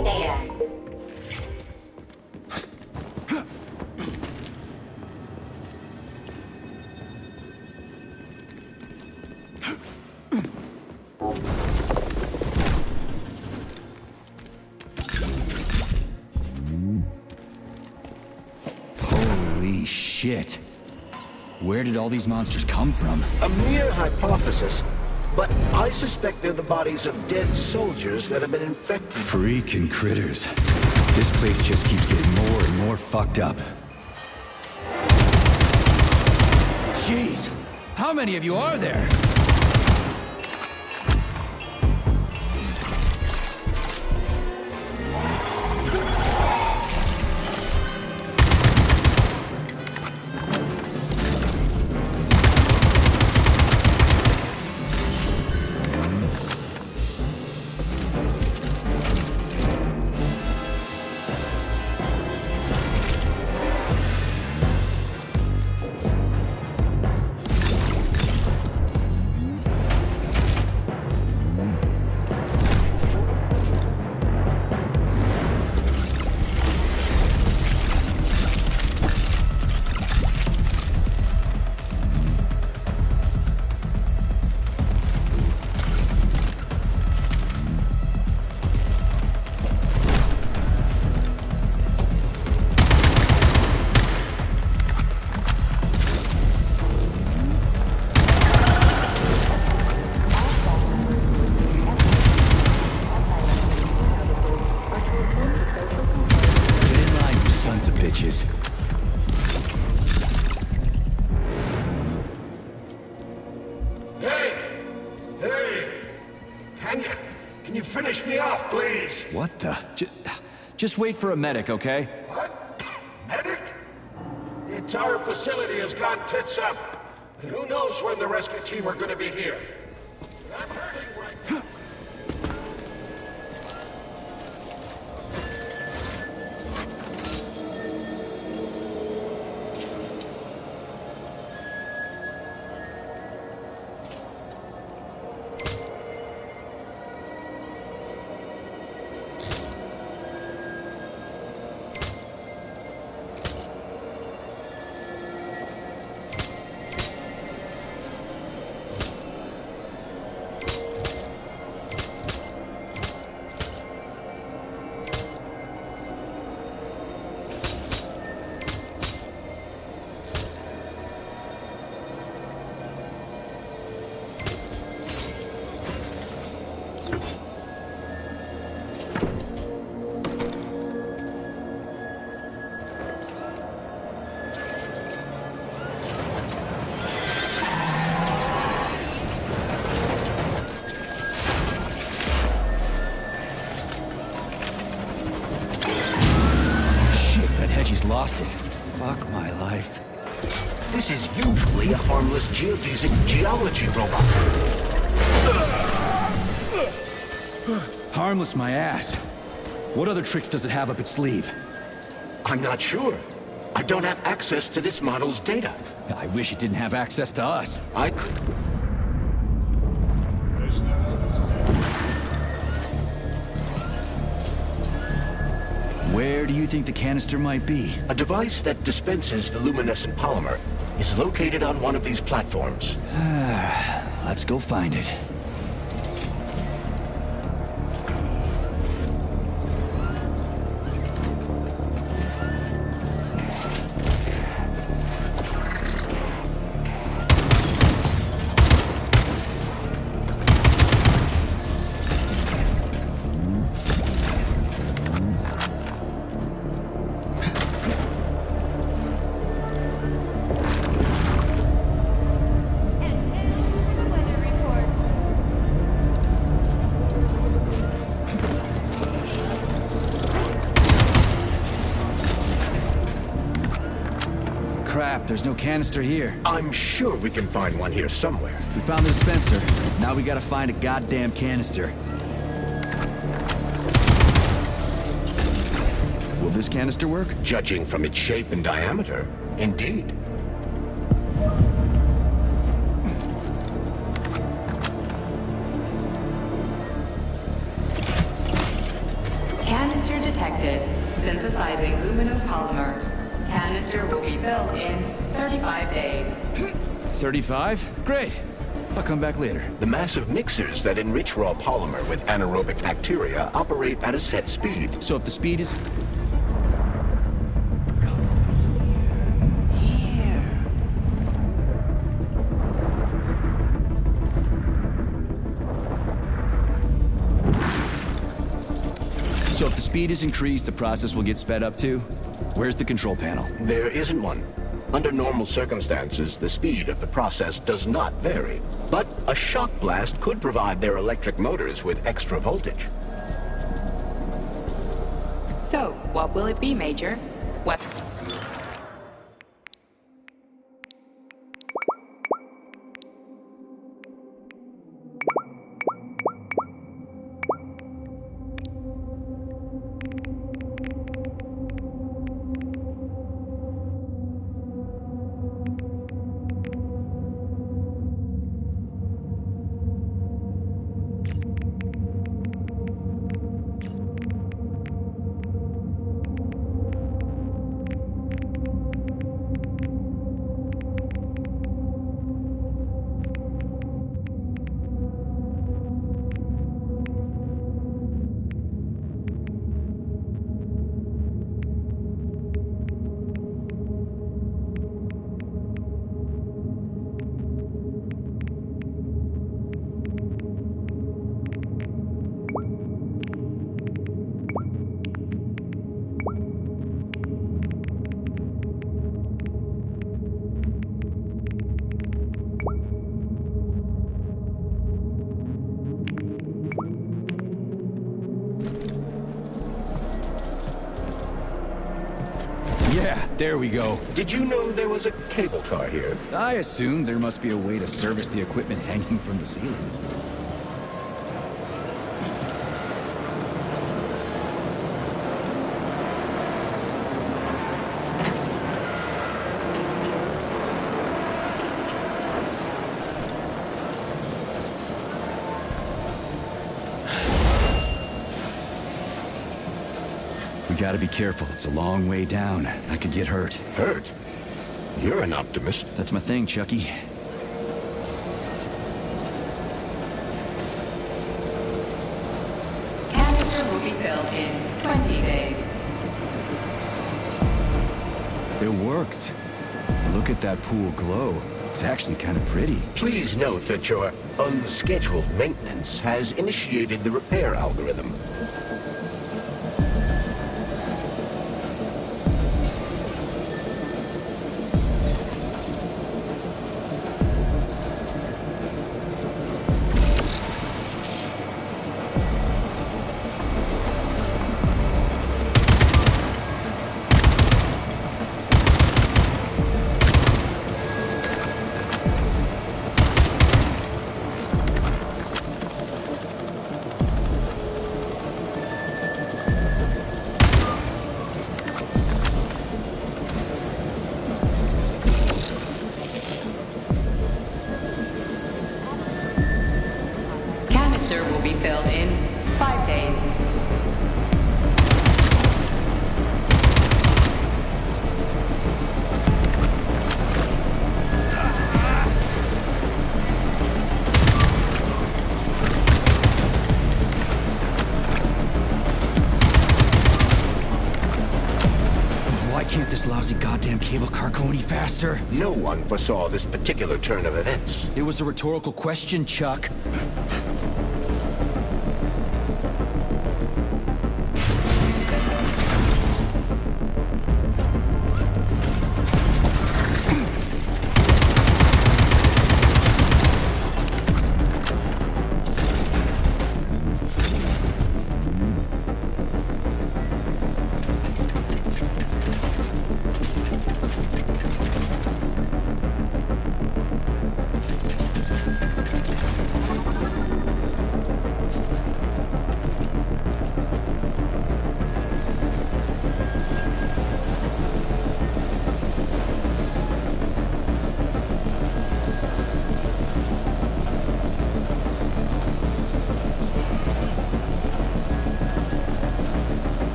Updating data. Holy shit. Where did all these monsters come from? A mere hypothesis, but I suspect they're the bodies of dead soldiers that have been infected. Freaking critters. This place just keeps getting more and more fucked up. Jeez! How many of you are there? Bitches. Hey! Hey! Can you finish me off, please? What the? Just wait for a medic, okay? What? Medic? The entire facility has gone tits up. And who knows when the rescue team are gonna be here. I'm hurting right now. She's lost it. Fuck my life. This is usually a harmless geodesic geology robot. Harmless my ass. What other tricks does it have up its sleeve? I'm not sure. I don't have access to this model's data. I wish it didn't have access to us. Where do you think the canister might be? A device that dispenses the luminescent polymer is located on one of these platforms. Let's go find it. Crap, there's no canister here. I'm sure we can find one here somewhere. We found the dispenser. Now we gotta find a goddamn canister. Will this canister work? Judging from its shape and diameter, indeed. Canister filled in 35 days. 35? Great. I'll come back later. The massive mixers that enrich raw polymer with anaerobic bacteria operate at a set speed. So if the speed is... So if the speed is increased, the process will get sped up too? Where's the control panel? There isn't one. Under normal circumstances, the speed of the process does not vary. But a shock blast could provide their electric motors with extra voltage. So, what will it be, Major? What? Yeah, there we go. Did you know there was a cable car here? I assumed there must be a way to service the equipment hanging from the ceiling. We gotta be careful. It's a long way down. I could get hurt. Hurt? You're an optimist. That's my thing, Chucky. Canister will be filled in 20 days. It worked. Look at that pool glow. It's actually kind of pretty. Please note that your unscheduled maintenance has initiated the repair algorithm. Canister will be filled in 5 days. Why can't this lousy goddamn cable car go any faster? No one foresaw this particular turn of events. It was a rhetorical question, Chuck.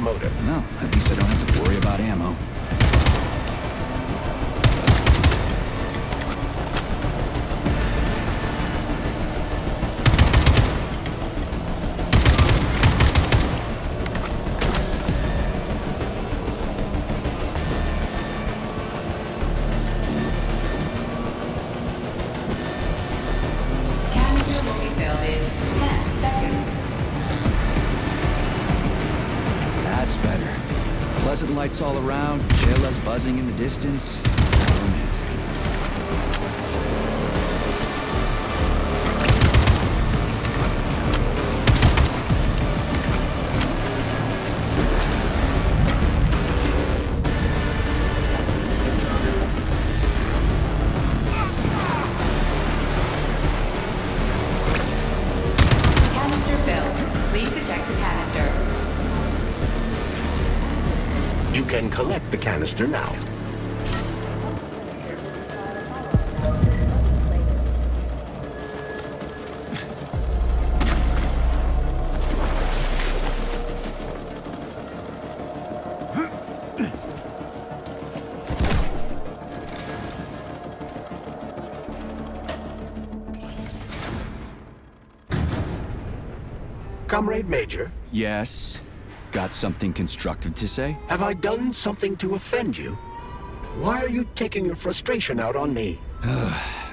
motor. Well, at least I don't have to worry about ammo. Canister will be filled in 10 seconds. That's better. Pleasant lights all around, chelas buzzing in the distance. Romantic. Canister filled. Please eject the canister. You can collect the canister now. Comrade Major, Yes? Got something constructive to say? have I done something to offend you? Why are you taking your frustration out on me?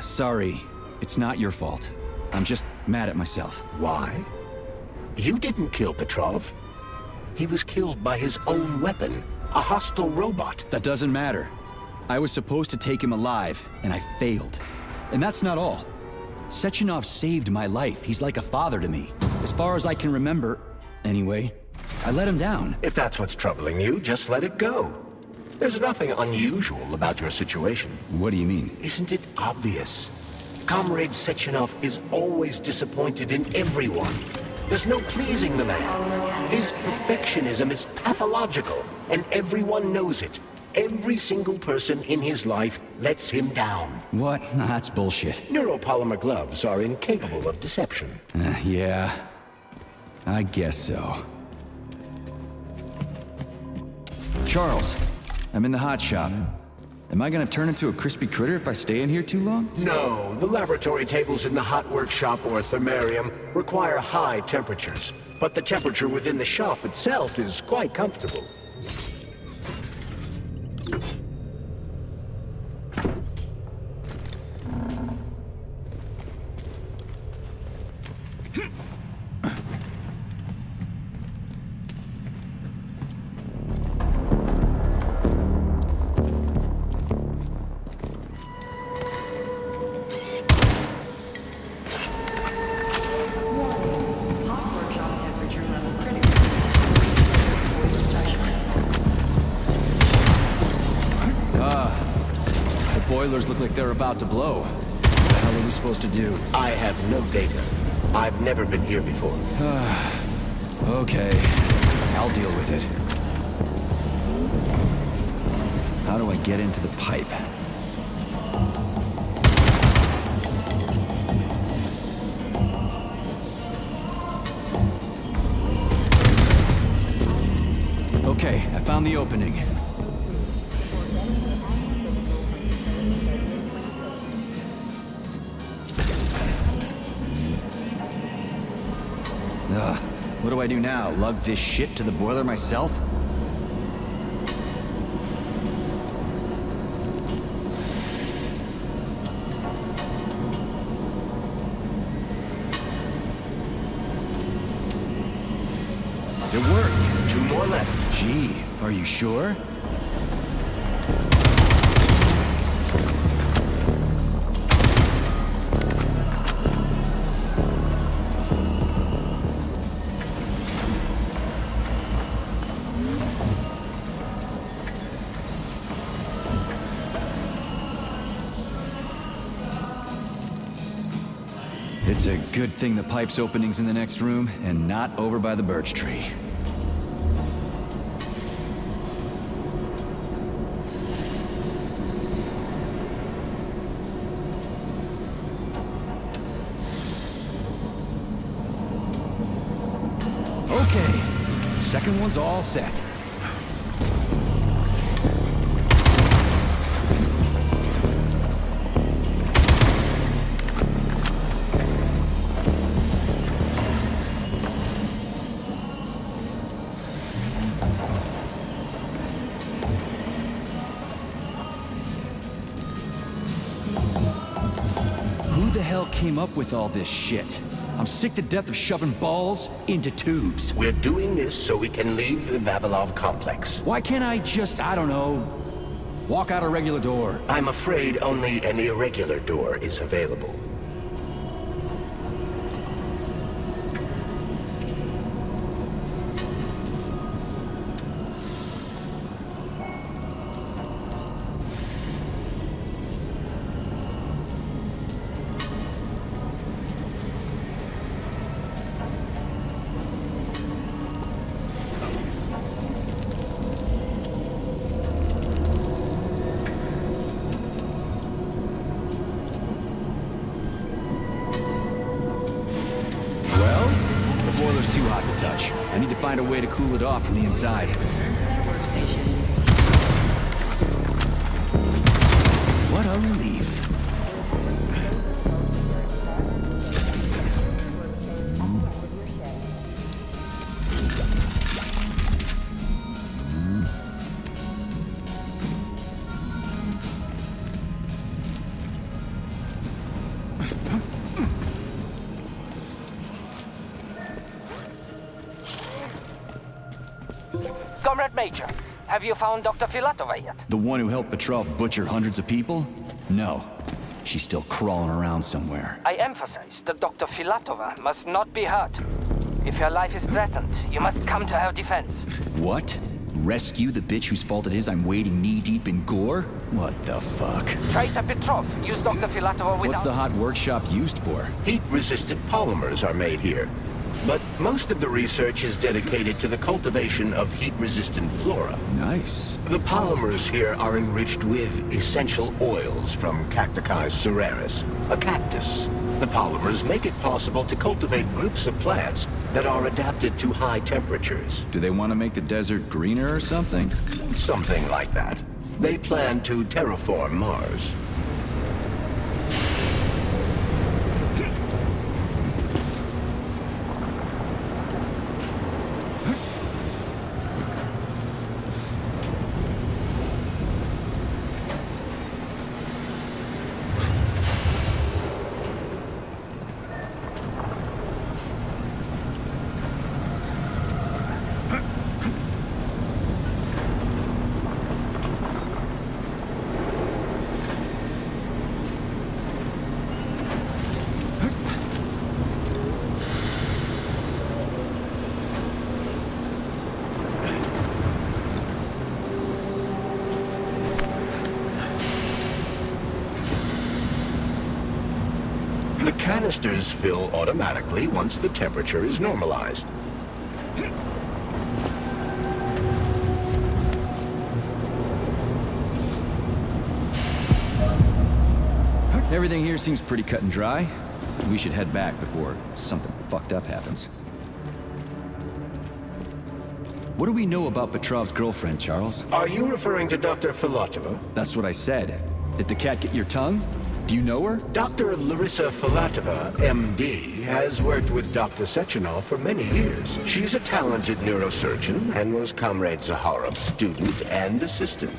Sorry, it's not your fault. I'm just mad at myself. Why? You didn't kill Petrov. He was killed by his own weapon, a hostile robot. That doesn't matter. I was supposed to take him alive, and I failed. And that's not all. Sechenov saved my life. He's like a father to me. As far as I can remember, anyway, I let him down. If that's what's troubling you, just let it go. There's nothing unusual about your situation. What do you mean? Isn't it obvious? Comrade Sechenov is always disappointed in everyone. There's no pleasing the man. His perfectionism is pathological, and everyone knows it. Every single person in his life lets him down. What? Nah, that's bullshit. Neuropolymer gloves are incapable of deception. Yeah, I guess so. Charles, I'm in the hot shop. Am I gonna turn into a crispy critter if I stay in here too long? No, the laboratory tables in the hot workshop or thermarium require high temperatures, but the temperature within the shop itself is quite comfortable. Hot workshop temperature level critical. The boilers look like they're about to blow. What the hell are we supposed to do? I have no data. I've never been here before. Okay, I'll deal with it. How do I get into the pipe? Okay, I found the opening. Ugh, what do I do now? Lug this shit to the boiler myself? It worked. 2 more left. Gee, are you sure? It's a good thing the pipe's opening's in the next room and not over by the birch tree. Okay, Second one's all set. Who the hell came up with all this shit? I'm sick to death of shoving balls into tubes. We're doing this so we can leave the Vavilov complex. Why can't I just, I don't know, walk out a regular door? I'm afraid only an irregular door is available. Too hot to touch. I need to find a way to cool it off from the inside. Workstations. What a relief. Comrade Major, have you found Dr. Filatova yet? The one who helped Petrov butcher hundreds of people? No. She's still crawling around somewhere. I emphasize that Dr. Filatova must not be hurt. If her life is threatened, you must come to her defense. What? Rescue the bitch whose fault it is I'm wading knee-deep in gore? What the fuck? Traitor Petrov used Dr. Filatova without... What's the hot workshop used for? Heat-resistant polymers are made here. But most of the research is dedicated to the cultivation of heat-resistant flora. Nice. The polymers here are enriched with essential oils from Cacticus cereris, a cactus. The polymers make it possible to cultivate groups of plants that are adapted to high temperatures. Do they want to make the desert greener or something? Something like that. They plan to terraform Mars. The canisters fill automatically once the temperature is normalized. Everything here seems pretty cut and dry. We should head back before something fucked up happens. What do we know about Petrov's girlfriend, Charles? Are you referring to Dr. Filatova? That's what I said. Did the cat get your tongue? Do you know her? Dr. Larissa Filatova, MD, has worked with Dr. Sechenov for many years. She's a talented neurosurgeon and was Comrade Zaharov's student and assistant.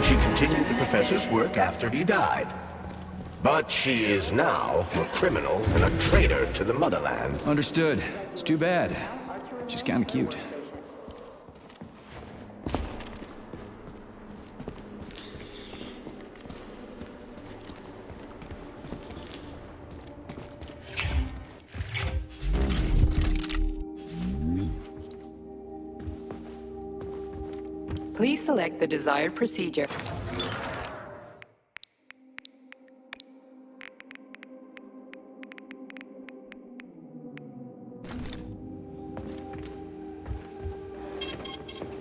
She continued the professor's work after he died. But she is now a criminal and a traitor to the motherland. Understood. It's too bad. She's kinda cute. Please select the desired procedure.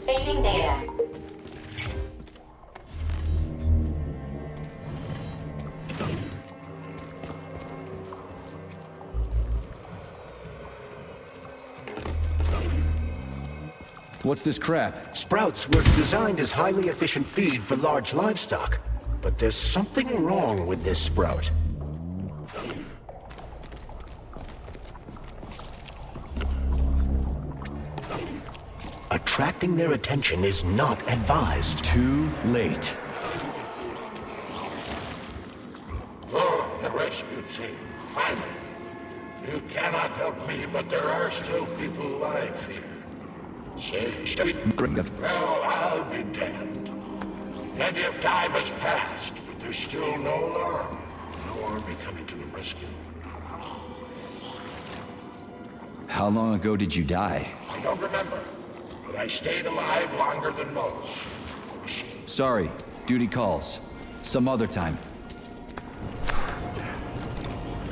Saving data. What's this crap? Sprouts were designed as highly efficient feed for large livestock. But there's something wrong with this sprout. Attracting their attention is not advised. Too late. Oh, the rescue team, finally. You cannot help me, but there are still people alive here. Say, well, I'll be damned. Plenty of time has passed, but there's still no alarm. No army coming to the rescue. How long ago did you die? I don't remember, but I stayed alive longer than most. Sorry, duty calls. Some other time.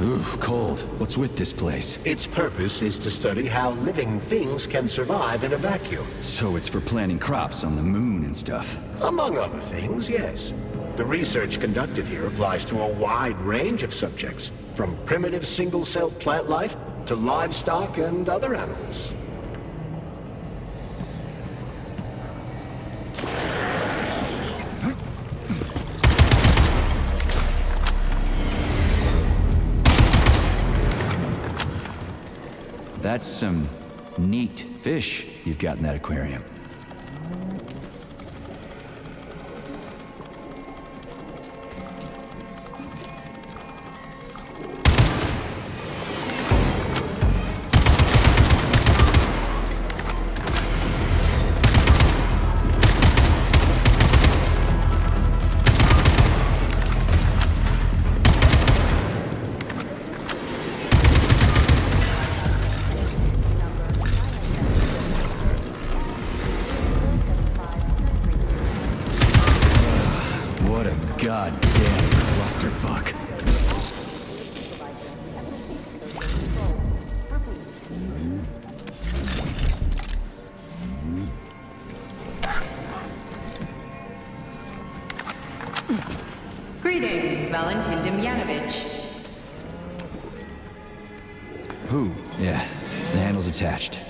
Ooh, cold. What's with this place? Its purpose is to study how living things can survive in a vacuum. So it's for planting crops on the moon and stuff. Among other things, yes. The research conducted here applies to a wide range of subjects, from primitive single-celled plant life to livestock and other animals. That's some neat fish you've got in that aquarium. What a goddamn clusterfuck. Greetings, Valentin Demyanovich. Who? Yeah, the handle's attached.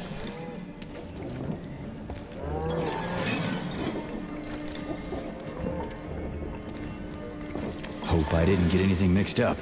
Hope I didn't get anything mixed up.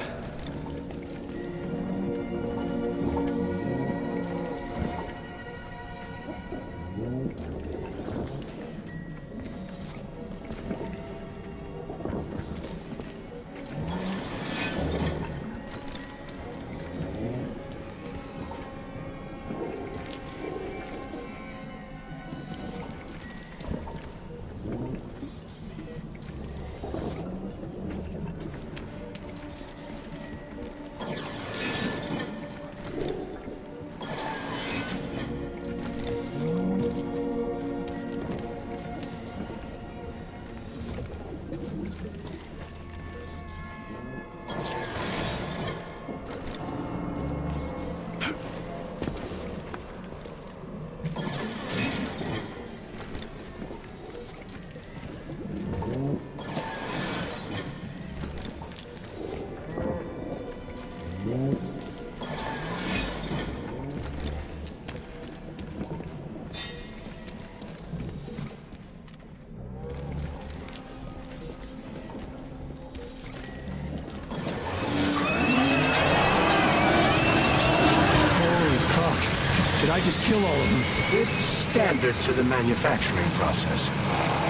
Did I just kill all of them? It's standard to the manufacturing process.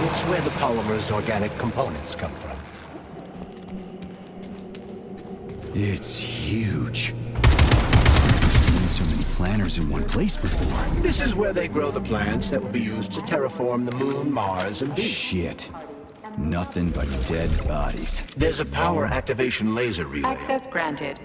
It's where the polymer's organic components come from. It's huge. I've never seen so many planters in one place before. This is where they grow the plants that will be used to terraform the moon, Mars, and Venus. Shit. Nothing but dead bodies. There's a power activation laser relay. Access granted.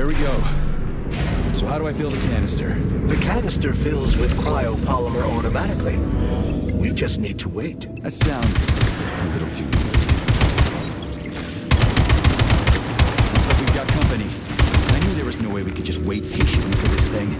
there we go. So how do I fill the canister? The canister fills with cryopolymer automatically. We just need to wait. That sounds a little too easy. Looks like we've got company. I knew there was no way we could just wait patiently for this thing.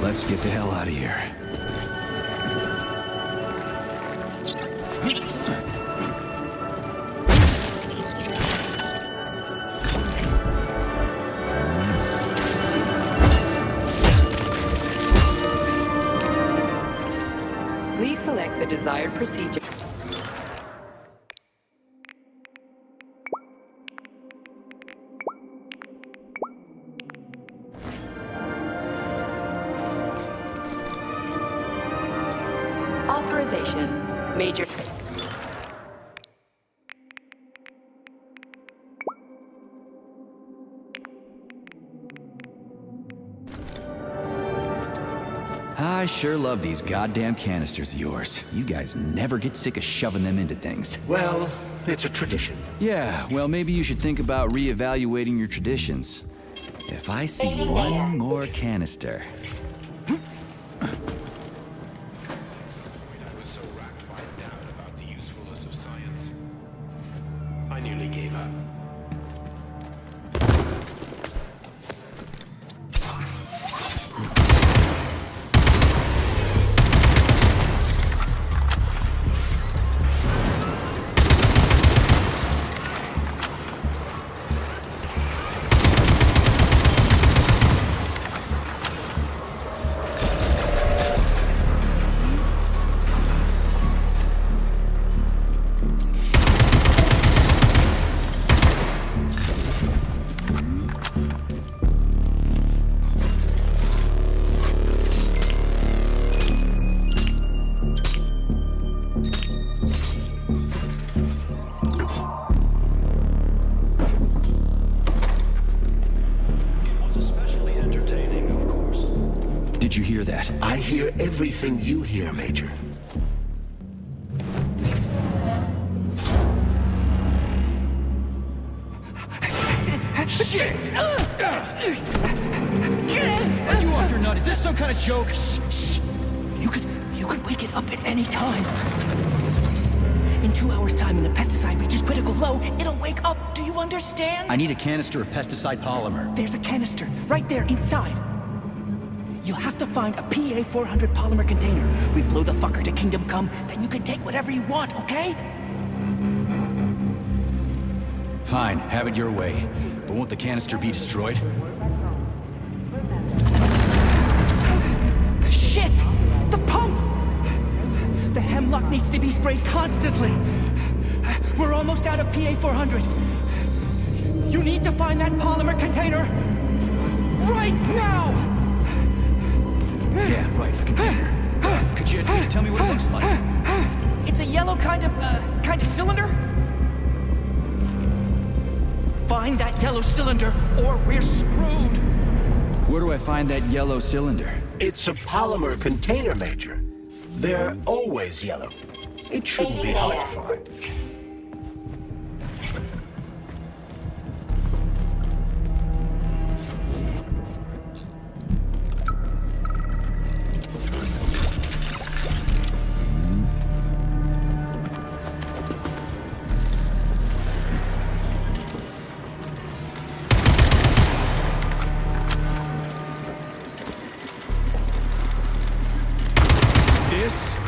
Let's get the hell out of here. Please select the desired procedure. Authorization. Major. I sure love these goddamn canisters of yours. You guys never get sick of shoving them into things. Well, it's a tradition. Yeah, well, maybe you should think about reevaluating your traditions. If I see one more canister... I nearly gave up. Did you hear that? I hear everything you hear, Major. Shit! Are you off your nut? Is this some kind of joke? Shh. You could wake it up at any time. In 2 hours' time and the pesticide reaches critical low, it'll wake up. Do you understand? I need a canister of pesticide polymer. There's a canister right there inside. You'll have to find a PA-400 polymer container. We blow the fucker to Kingdom Come, then you can take whatever you want, okay? Fine, have it your way. But won't the canister be destroyed? Shit! The pump! The hemlock needs to be sprayed constantly. We're almost out of PA-400. You need to find that polymer container right now! Yeah, right, the container. Could you at least tell me what it looks like? It's a yellow kind of cylinder? Find that yellow cylinder or we're screwed! Where do I find that yellow cylinder? It's a polymer container, Major. They're always yellow. It shouldn't be hard to find.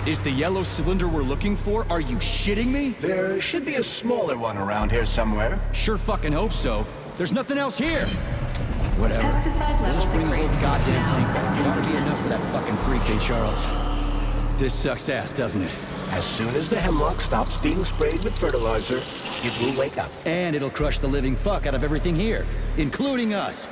Is the yellow cylinder we're looking for? Are you shitting me? There should be a smaller one around here somewhere. Sure fucking hope so. There's nothing else here. Whatever. Pesticide We'll just level bring the whole decreased. goddamn Now tank back. It ought to be 10%. enough for that fucking freak. Hey, Charles. This sucks ass, doesn't it? As soon as the hemlock stops being sprayed with fertilizer, it will wake up. And it'll crush the living fuck out of everything here, including us.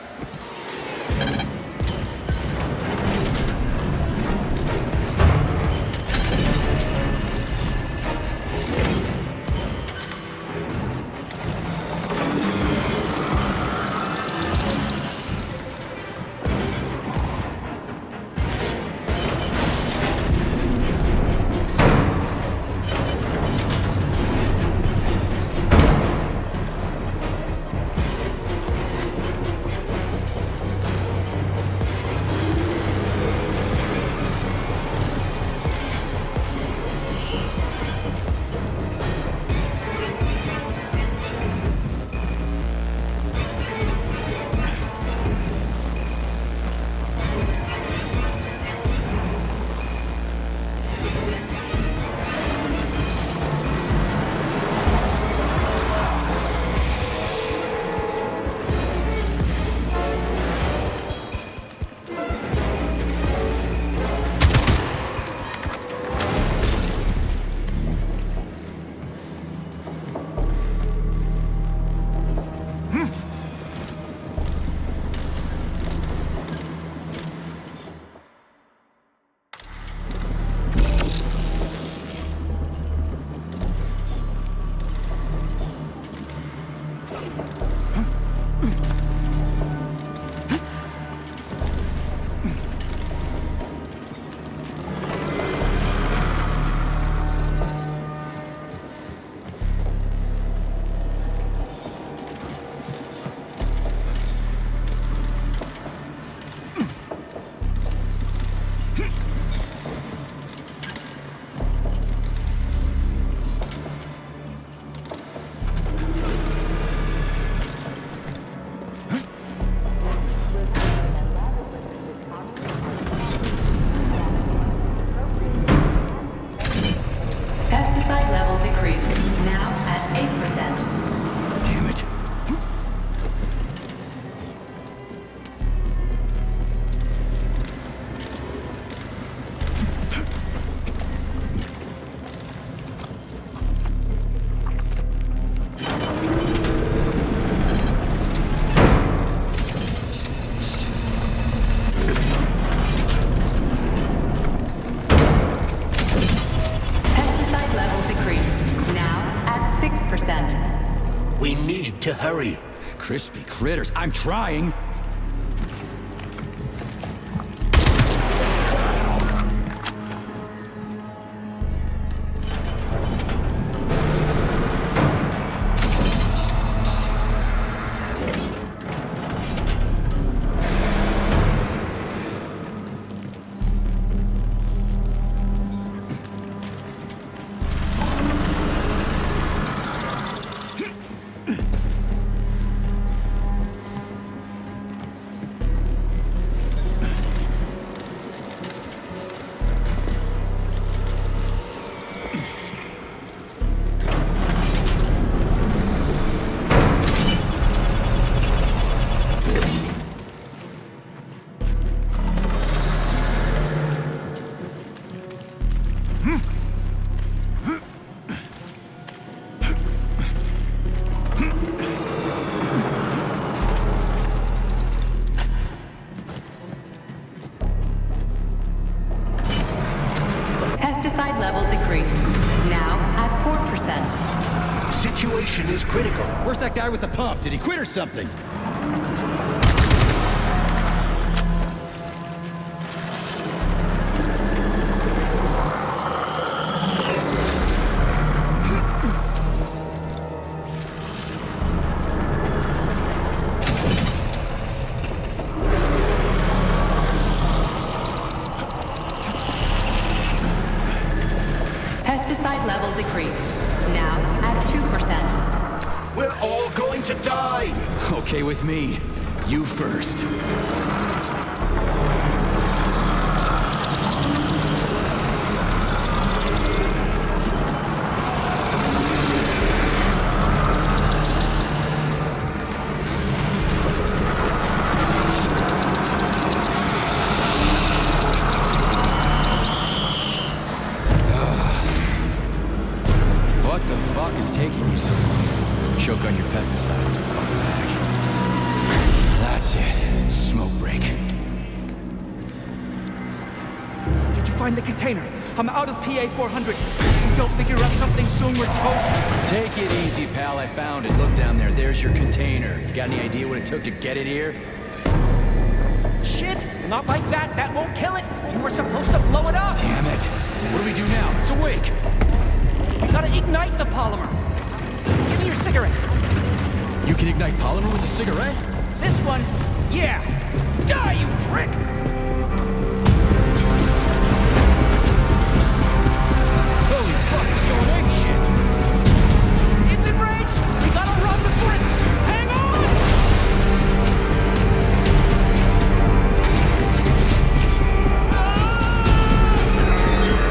To hurry. Crispy critters, I'm trying. critical. Where's that guy with the pump? Did he quit or something? Pesticide level decreased. Now at 2%. We're all going to die! Okay with me. You first. What the fuck is taking you so long? Choke on your pesticides, fuck back. That's it. Smoke break. Did you find the container? I'm out of PA 400. If we don't figure out something soon, we're toast. Take it easy, pal. I found it. Look down there. There's your container. You got any idea what it took to get it here? Shit! Not like that. That won't kill it. You were supposed to blow it up. Damn it. What do we do now? It's awake. We gotta ignite the polymer. Give me your cigarette. You can ignite polymer with a cigarette? This one, yeah. Die, you prick! Holy fuck, it's going ape shit! It's enraged! We gotta run before it... Hang on!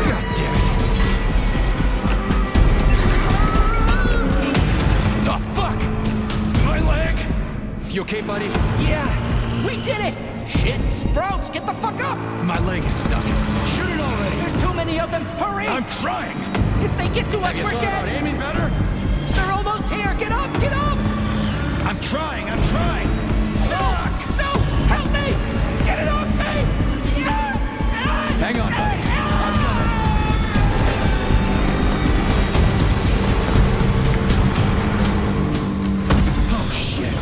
God damn it! Oh fuck! My leg! You okay, buddy? Yeah, we did it! Shit, Sprouts, get the fuck up! My leg is stuck. Shoot it already! There's too many of them, hurry! I'm trying! If they get to us, Have you we're thought about dead! aiming better? They're almost here, get up, get up! I'm trying! Fuck! No, help me! Get it off me! Hang on, buddy. I'm coming. Oh, shit.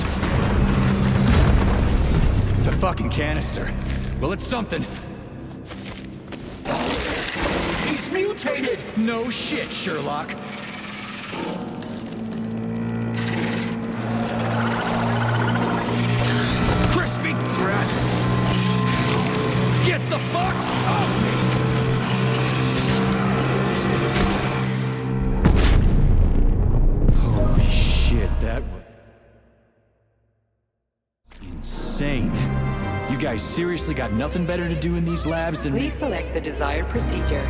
The fucking canister. Well, it's something. He's mutated! No shit, Sherlock. Crispy crap! Get the fuck off me! Holy shit, that was insane. You guys seriously got nothing better to do in these labs than... Please select the desired procedure.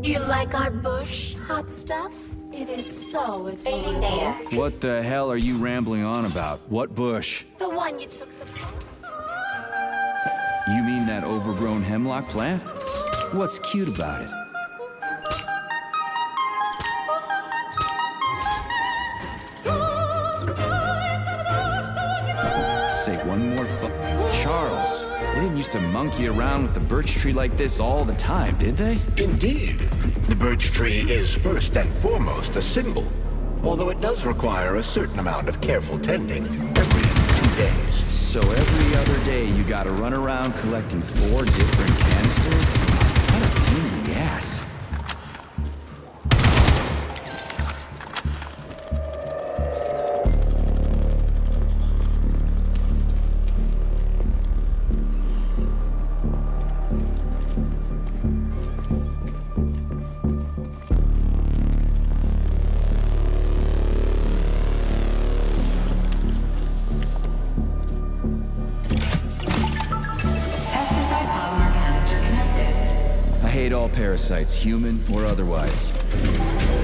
You like our bush, hot stuff? It is so adorable. What the hell are you rambling on about? What bush? The one you took the... You mean that overgrown hemlock plant? What's cute about it? Say one more Charles, they didn't used to monkey around with the birch tree like this all the time, did they? Indeed. The birch tree is first and foremost a symbol, although it does require a certain amount of careful tending every 2 days. So every other day you gotta run around collecting 4 different canisters? What a pain in the ass. Pesticide polymer canister connected. I hate all parasites, human or otherwise.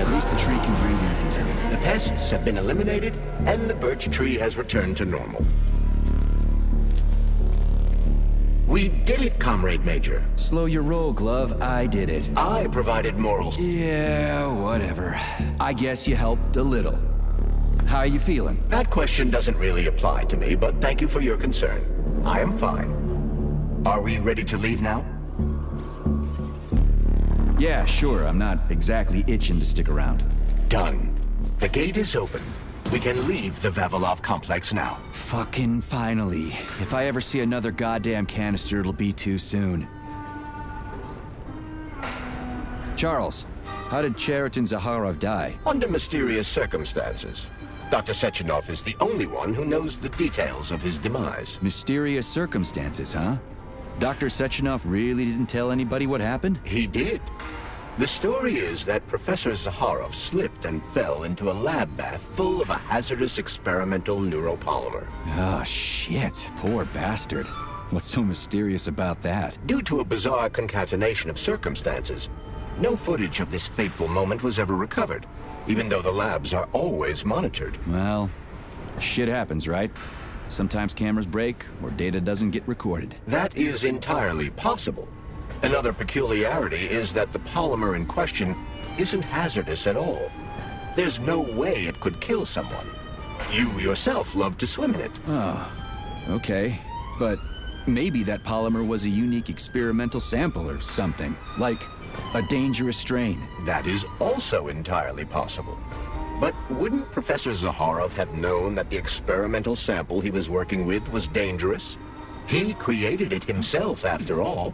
At least the tree can breathe easy now. The pests have been eliminated, and the birch tree has returned to normal. We did it, Comrade Major. Slow your roll, Glove. I did it. I provided morals. Yeah, whatever. I guess you helped a little. How are you feeling? That question doesn't really apply to me, but thank you for your concern. I am fine. Are we ready to leave now? Yeah, sure. I'm not exactly itching to stick around. Done. The gate is open. We can leave the Vavilov complex now. Fucking finally. If I ever see another goddamn canister, it'll be too soon. Charles, how did Cheriton Zaharov die? Under mysterious circumstances. Dr. Sechenov is the only one who knows the details of his demise. Mysterious circumstances, huh? Dr. Sechenov really didn't tell anybody what happened? He did. The story is that Professor Zaharov slipped and fell into a lab bath full of a hazardous experimental neuropolymer. Oh, shit. Poor bastard. What's so mysterious about that? Due to a bizarre concatenation of circumstances, no footage of this fateful moment was ever recovered, even though the labs are always monitored. Well, shit happens, right? Sometimes cameras break, or data doesn't get recorded. That is entirely possible. Another peculiarity is that the polymer in question isn't hazardous at all. There's no way it could kill someone. You yourself love to swim in it. Oh, okay. But maybe that polymer was a unique experimental sample or something, like a dangerous strain. That is also entirely possible. But wouldn't Professor Zaharov have known that the experimental sample he was working with was dangerous? He created it himself, after all,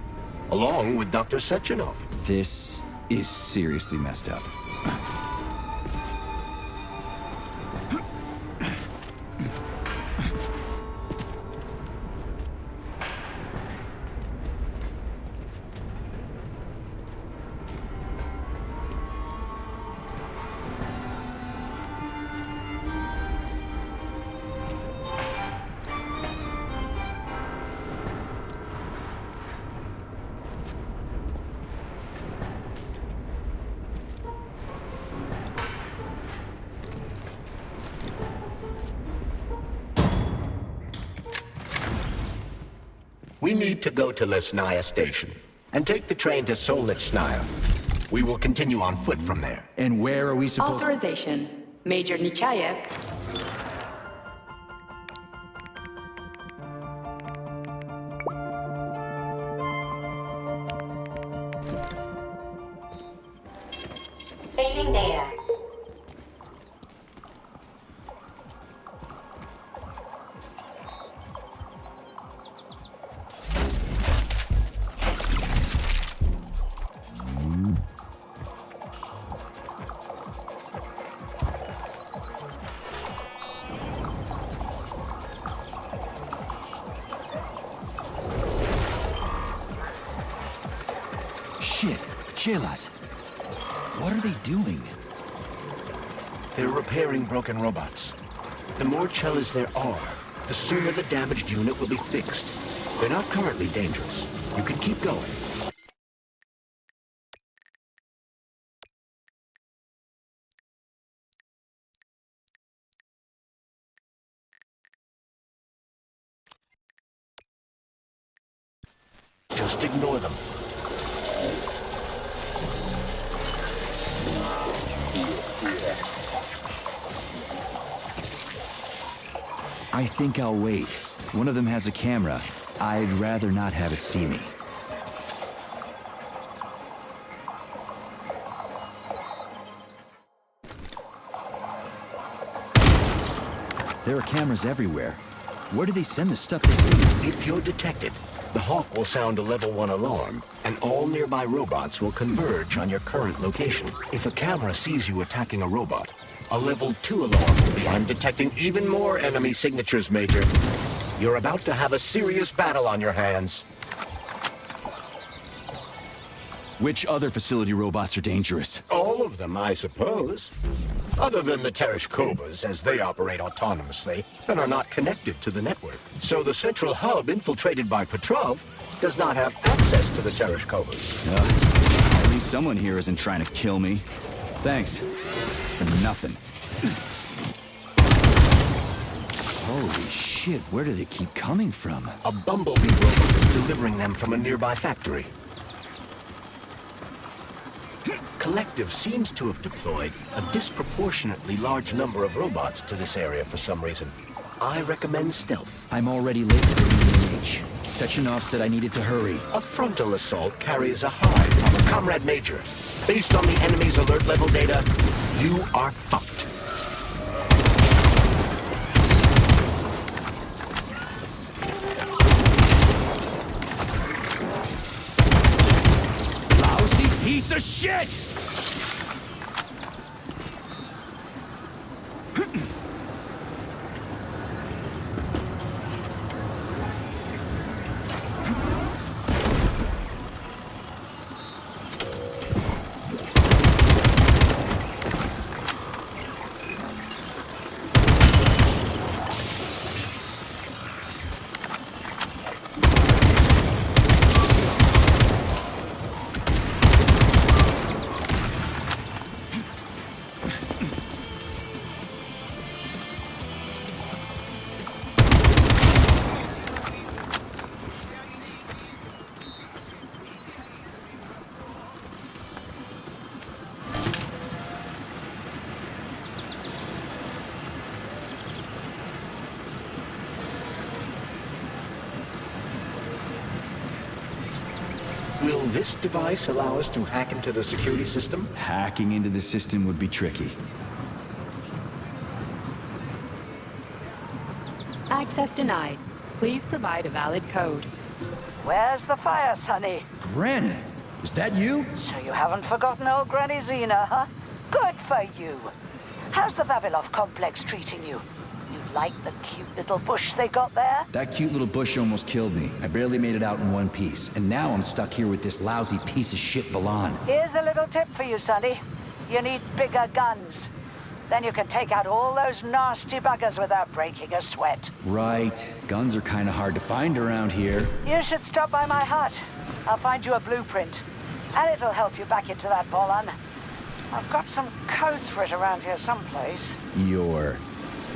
along with Dr. Sechenov. This is seriously messed up. We need to go to Lesnaya Station and take the train to Solnitsnaya. We will continue on foot from there. And where are we supposed to... Authorization. Major Nechayev. Saving data. Shit, Chelas. What are they doing? They're repairing broken robots. The more Chelas there are, the sooner the damaged unit will be fixed. They're not currently dangerous. You can keep going. Just ignore them. I think I'll wait. One of them has a camera. I'd rather not have it see me. There are cameras everywhere. Where do they send the stuff they see? If you're detected, the Hawk will sound a level 1 alarm, and all nearby robots will converge on your current location. If a camera sees you attacking a robot, a level 2 alarm will be. I'm detecting even more enemy signatures, Major. You're about to have a serious battle on your hands. Which other facility robots are dangerous? All of them, I suppose. Other than the Tereshkovas, as they operate autonomously and are not connected to the network. So the central hub infiltrated by Petrov does not have access to the Tereshkovas. At least someone here isn't trying to kill me. Thanks. For nothing. Holy shit, where do they keep coming from? A bumblebee robot is delivering them from a nearby factory. Collective seems to have deployed a disproportionately large number of robots to this area for some reason. I recommend stealth. I'm already late for the EMH. Sechenov said I needed to hurry. A frontal assault carries a high power. Comrade Major, based on the enemy's alert level data, you are fucked. Lousy piece of shit! Will this device allow us to hack into the security system? Hacking into the system would be tricky. Access denied. Please provide a valid code. Where's the fire, Sonny? Granny, is that you? So you haven't forgotten old Granny Zena, huh? Good for you. How's the Vavilov complex treating you? You like the cute little bush they got there? That cute little bush almost killed me. I barely made it out in one piece, and now I'm stuck here with this lousy piece of shit Valan. Here's a little tip for you, Sonny. You need bigger guns. Then you can take out all those nasty buggers without breaking a sweat. Right. Guns are kind of hard to find around here. You should stop by my hut. I'll find you a blueprint. And it'll help you back into that Volan. I've got some codes for it around here someplace. Your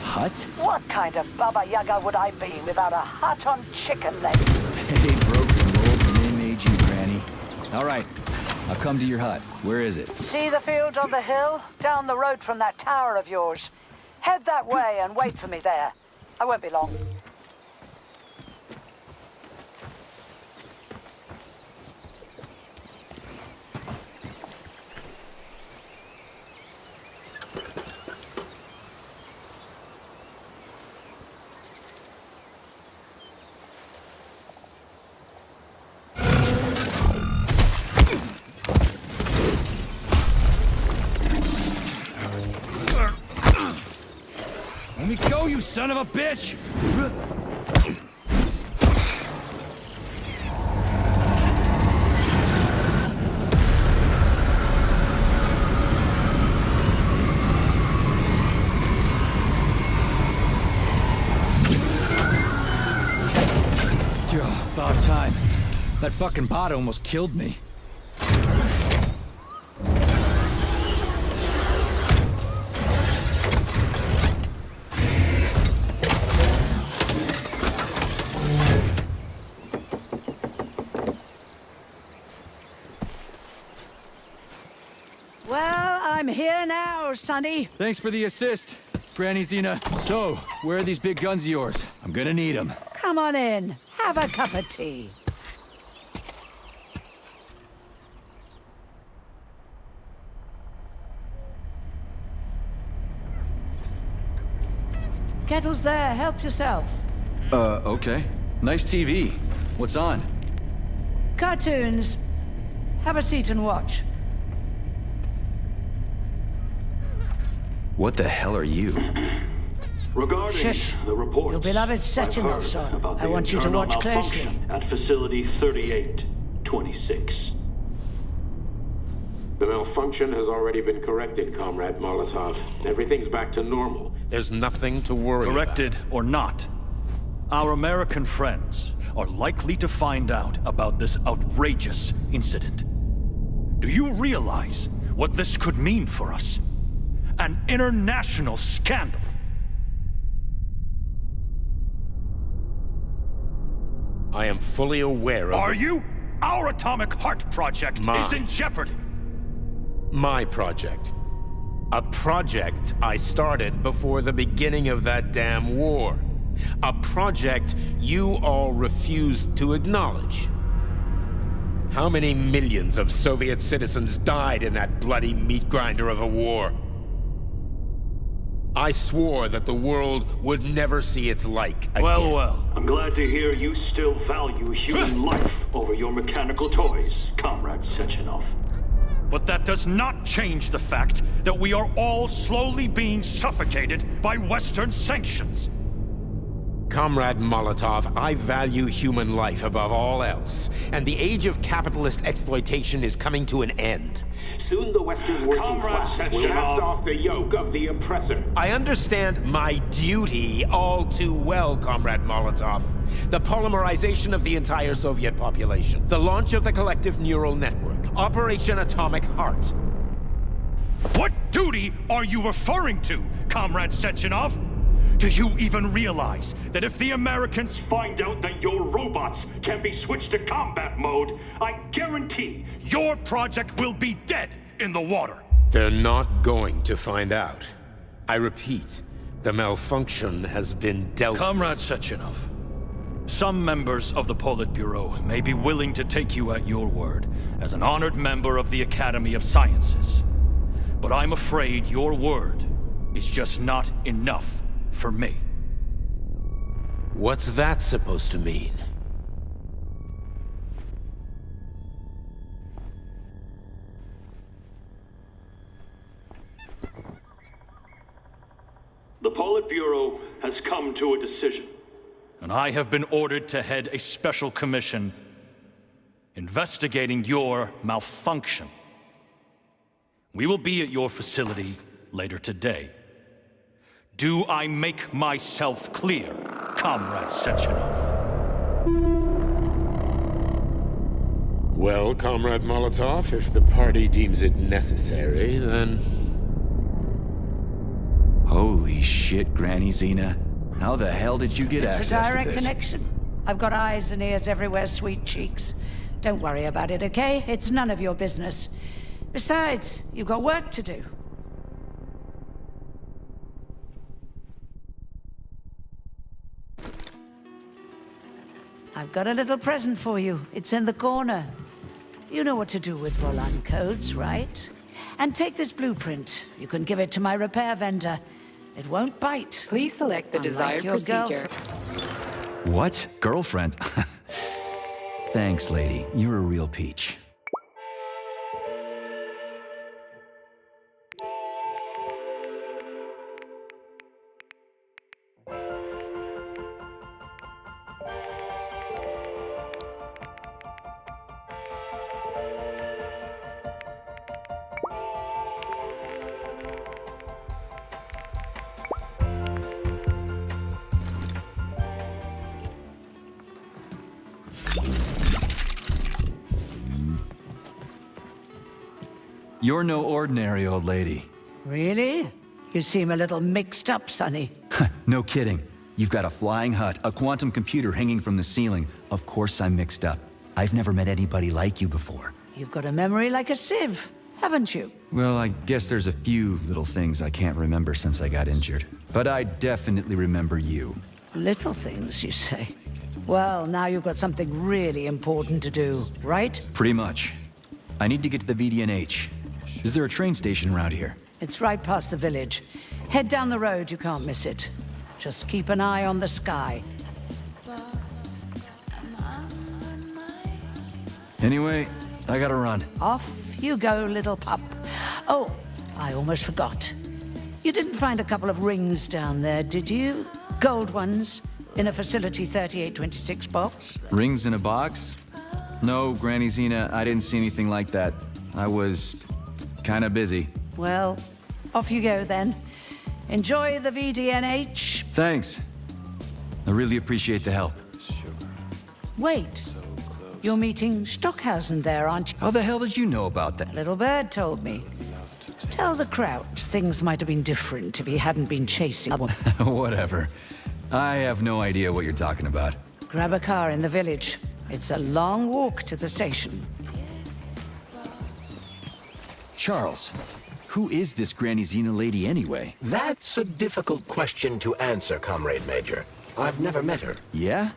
hut? What kind of Baba Yaga would I be without a hut on chicken legs? Hey, broken mold, and they made you, Granny. All right, I'll come to your hut. Where is it? See the field on the hill? Down the road from that tower of yours. Head that way and wait for me there. I won't be long. Let me go, you son of a bitch! About time. That fucking bot almost killed me. Well, I'm here now, Sonny. Thanks for the assist, Granny Zena. So, where are these big guns of yours? I'm gonna need them. Come on in. Have a cup of tea. Kettle's there. Help yourself. Okay. Nice TV. What's on? Cartoons. Have a seat and watch. What the hell are you? Regarding Shush. the reports, Your beloved I've Sechenov, heard son. about I the want you to internal watch closely. malfunction at Facility 3826. The malfunction has already been corrected, Comrade Molotov. Everything's back to normal. There's nothing to worry Corrected or not, our American friends are likely to find out about this outrageous incident. Do you realize what this could mean for us? An international scandal. I am fully aware of... Are you? Our Atomic Heart Project is in jeopardy. My project. A project I started before the beginning of that damn war. A project you all refused to acknowledge. How many millions of Soviet citizens died in that bloody meat grinder of a war? I swore that the world would never see its like again. Well. I'm glad to hear you still value human life over your mechanical toys, Comrade Sechenov. But that does not change the fact that we are all slowly being suffocated by Western sanctions. Comrade Molotov, I value human life above all else, and the age of capitalist exploitation is coming to an end. Soon the Western working class will cast off the yoke of the oppressor. I understand my duty all too well, Comrade Molotov. The polymerization of the entire Soviet population, the launch of the collective neural network, Operation Atomic Heart. What duty are you referring to, Comrade Sechenov? Do you even realize that if the Americans find out that your robots can be switched to combat mode, I guarantee your project will be dead in the water? They're not going to find out. I repeat, the malfunction has been dealt with. Comrade Sechenov, some members of the Politburo may be willing to take you at your word as an honored member of the Academy of Sciences. But I'm afraid your word is just not enough for me. What's that supposed to mean? the Politburo has come to a decision. And I have been ordered to head a special commission investigating your malfunction. We will be at your facility later today. Do I make myself clear, Comrade Sechenov? Well, Comrade Molotov, if the party deems it necessary, then... Holy shit, Granny Xena. How the hell did you get access to this? It's a direct connection. I've got eyes and ears everywhere, sweet cheeks. Don't worry about it, okay? It's none of your business. Besides, you've got work to do. I've got a little present for you. It's in the corner. You know what to do with Volan codes, right? And take this blueprint. You can give it to my repair vendor. It won't bite. Please select the desired procedure. What? Girlfriend? Thanks, lady. You're a real peach. You're no ordinary old lady. Really? You seem a little mixed up, Sonny. No kidding. You've got a flying hut, a quantum computer hanging from the ceiling. Of course I'm mixed up. I've never met anybody like you before. You've got a memory like a sieve, haven't you? Well, I guess there's a few little things I can't remember since I got injured. But I definitely remember you. Little things, you say? Well, now you've got something really important to do, right? Pretty much. I need to get to the VDNH. Is there a train station around here? It's right past the village. Head down the road, you can't miss it. Just keep an eye on the sky. Anyway, I gotta run. Off you go, little pup. Oh, I almost forgot. You didn't find a couple of rings down there, did you? Gold ones, in a Facility 3826 box? Rings in a box? No, Granny Xena, I didn't see anything like that. I was kinda busy. Well, off you go then. Enjoy the VDNH. Thanks. I really appreciate the help. Wait. You're meeting Stockhausen there, aren't you? How the hell did you know about that? Little bird told me. Tell the Crouch things might have been different if he hadn't been chasing. Whatever. I have no idea what you're talking about. Grab a car in the village. It's a long walk to the station. Charles, who is this Granny Xena lady anyway? That's a difficult question to answer, Comrade Major. I've never met her. Yeah?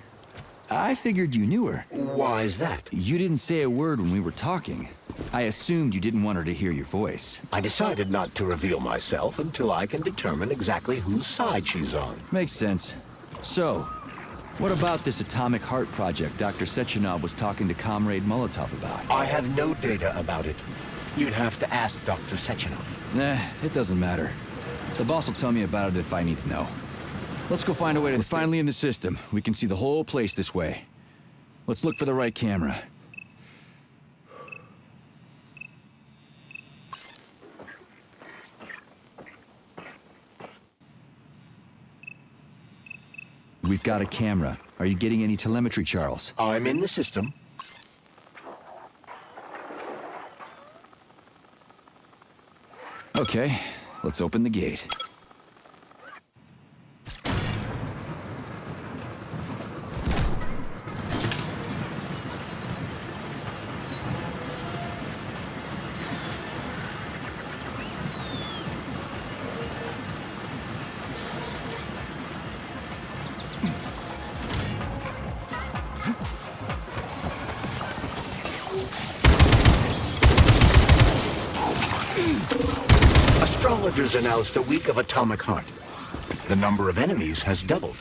I figured you knew her. Why is that? You didn't say a word when we were talking. I assumed you didn't want her to hear your voice. I decided not to reveal myself until I can determine exactly whose side she's on. Makes sense. So, what about this atomic heart project Dr. Sechenov was talking to Comrade Molotov about? I have no data about it. You'd have to ask Dr. Sechenov. Nah, it doesn't matter. The boss will tell me about it if I need to know. Let's go find a way to... We're finally in the system. We can see the whole place this way. Let's look for the right camera. We've got a camera. Are you getting any telemetry, Charles? I'm in the system. Okay, let's open the gate. Astrologers announced a week of atomic heart. The number of enemies has doubled.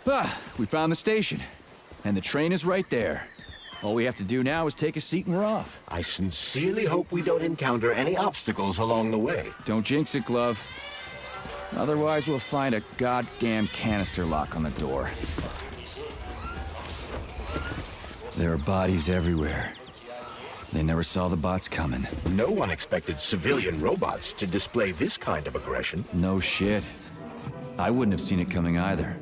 Ah, we found the station. And the train is right there. All we have to do now is take a seat and we're off. I sincerely hope we don't encounter any obstacles along the way. Don't jinx it, Glove. Otherwise, we'll find a goddamn canister lock on the door. There are bodies everywhere. They never saw the bots coming. No one expected civilian robots to display this kind of aggression. No shit. I wouldn't have seen it coming either.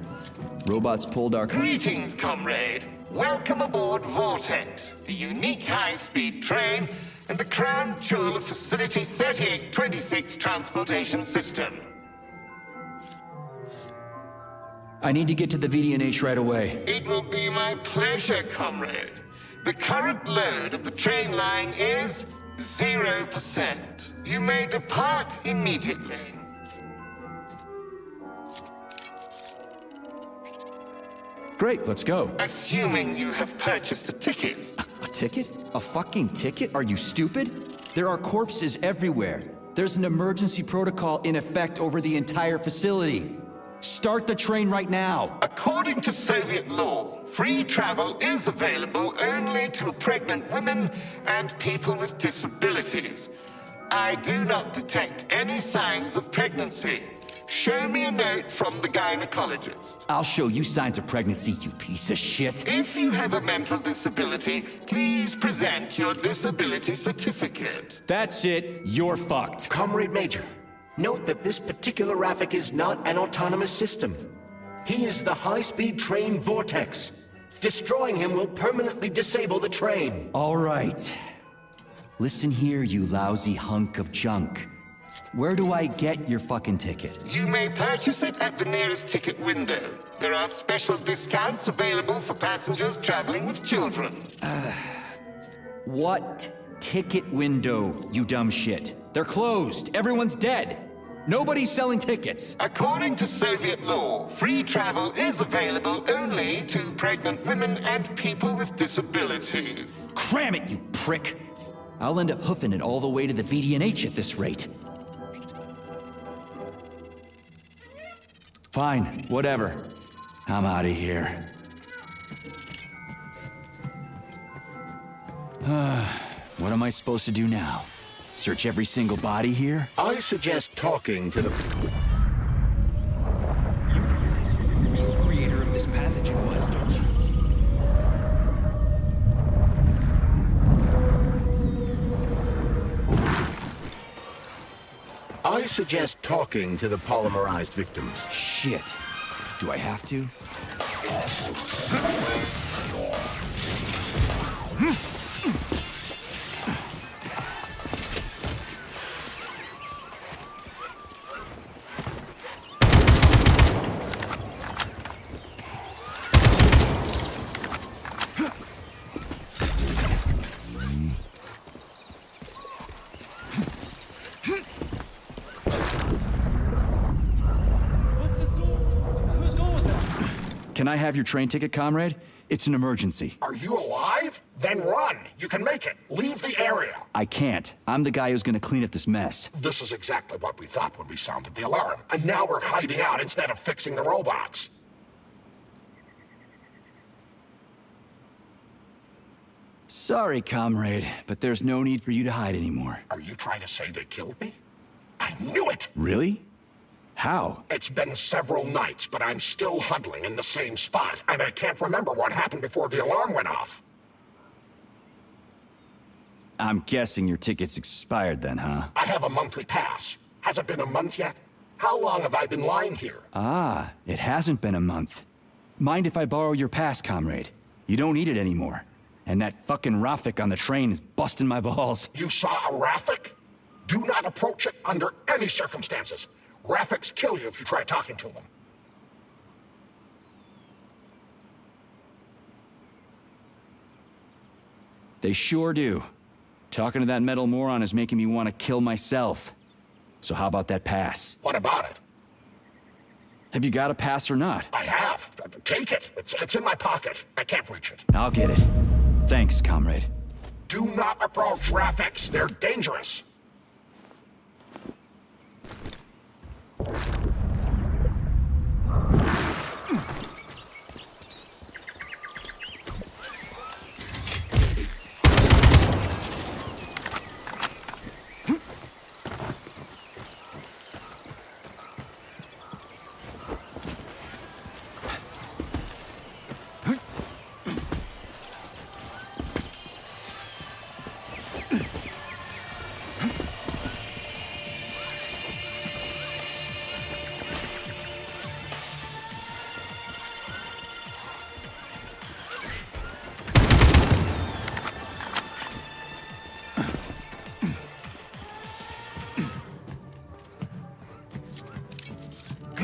Robots pulled our... Greetings, comrade. Welcome aboard Vortex, the unique high-speed train and the crown jewel of Facility 3826 transportation system. I need to get to the VD&H right away. It will be my pleasure, comrade. The current load of the train line is 0%. You may depart immediately. Great, let's go. Assuming you have purchased a ticket. A ticket? A fucking ticket? Are you stupid? There are corpses everywhere. There's an emergency protocol in effect over the entire facility. Start the train right now. According to Soviet law, free travel is available only to pregnant women and people with disabilities. I do not detect any signs of pregnancy. Show me a note from the gynecologist. I'll show you signs of pregnancy, you piece of shit. If you have a mental disability, please present your disability certificate. That's it. You're fucked. Comrade Major, note that this particular Raffic is not an autonomous system. He is the high-speed train Vortex. Destroying him will permanently disable the train. All right. Listen here, you lousy hunk of junk. Where do I get your fucking ticket? You may purchase it at the nearest ticket window. There are special discounts available for passengers traveling with children. What ticket window, you dumb shit? They're closed. Everyone's dead. Nobody's selling tickets. According to Soviet law, free travel is available only to pregnant women and people with disabilities. Cram it, you prick! I'll end up hoofing it all the way to the VD&H at this rate. Fine, whatever. I'm out of here. What am I supposed to do now? Search every single body here? I suggest talking to the... You realize who the real creator of this pathogen was, don't you? I suggest talking to the polymerized victims. Shit. Do I have to? Can I have your train ticket, comrade? It's an emergency. Are you alive? Then run. You can make it. Leave the area. I can't. I'm the guy who's gonna clean up this mess. This is exactly what we thought when we sounded the alarm. And now we're hiding out instead of fixing the robots. Sorry, comrade, but there's no need for you to hide anymore. Are you trying to say they killed me? I knew it! Really? How? It's been several nights, but I'm still huddling in the same spot, and I can't remember what happened before the alarm went off. I'm guessing your ticket's expired then, huh? I have a monthly pass. Has it been a month yet? How long have I been lying here? Ah, it hasn't been a month. Mind if I borrow your pass, comrade? You don't need it anymore. And that fucking Raffic on the train is busting my balls. You saw a Raffic? Do not approach it under any circumstances. Raffics kill you if you try talking to them. They sure do. Talking to that metal moron is making me want to kill myself. So how about that pass? What about it? Have you got a pass or not? I have. Take it. It's in my pocket. I can't reach it. I'll get it. Thanks, comrade. Do not approach Raffics. They're dangerous.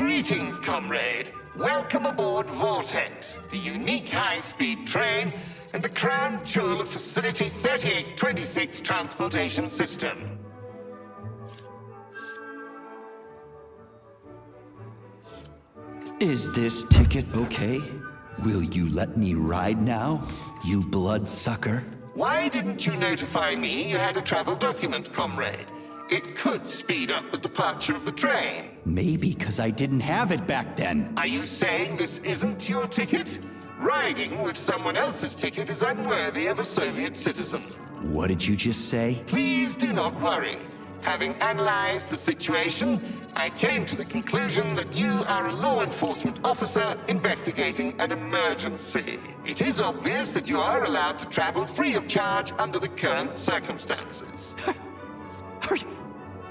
Greetings, comrade. Welcome aboard Vortex, the unique high-speed train and the crown jewel of Facility 3826 Transportation System. Is this ticket okay? Will you let me ride now, you bloodsucker? Why didn't you notify me you had a travel document, comrade? It could speed up the departure of the train. Maybe because I didn't have it back then. Are you saying this isn't your ticket? Riding with someone else's ticket is unworthy of a Soviet citizen. What did you just say? Please do not worry. Having analyzed the situation, I came to the conclusion that you are a law enforcement officer investigating an emergency. It is obvious that you are allowed to travel free of charge under the current circumstances.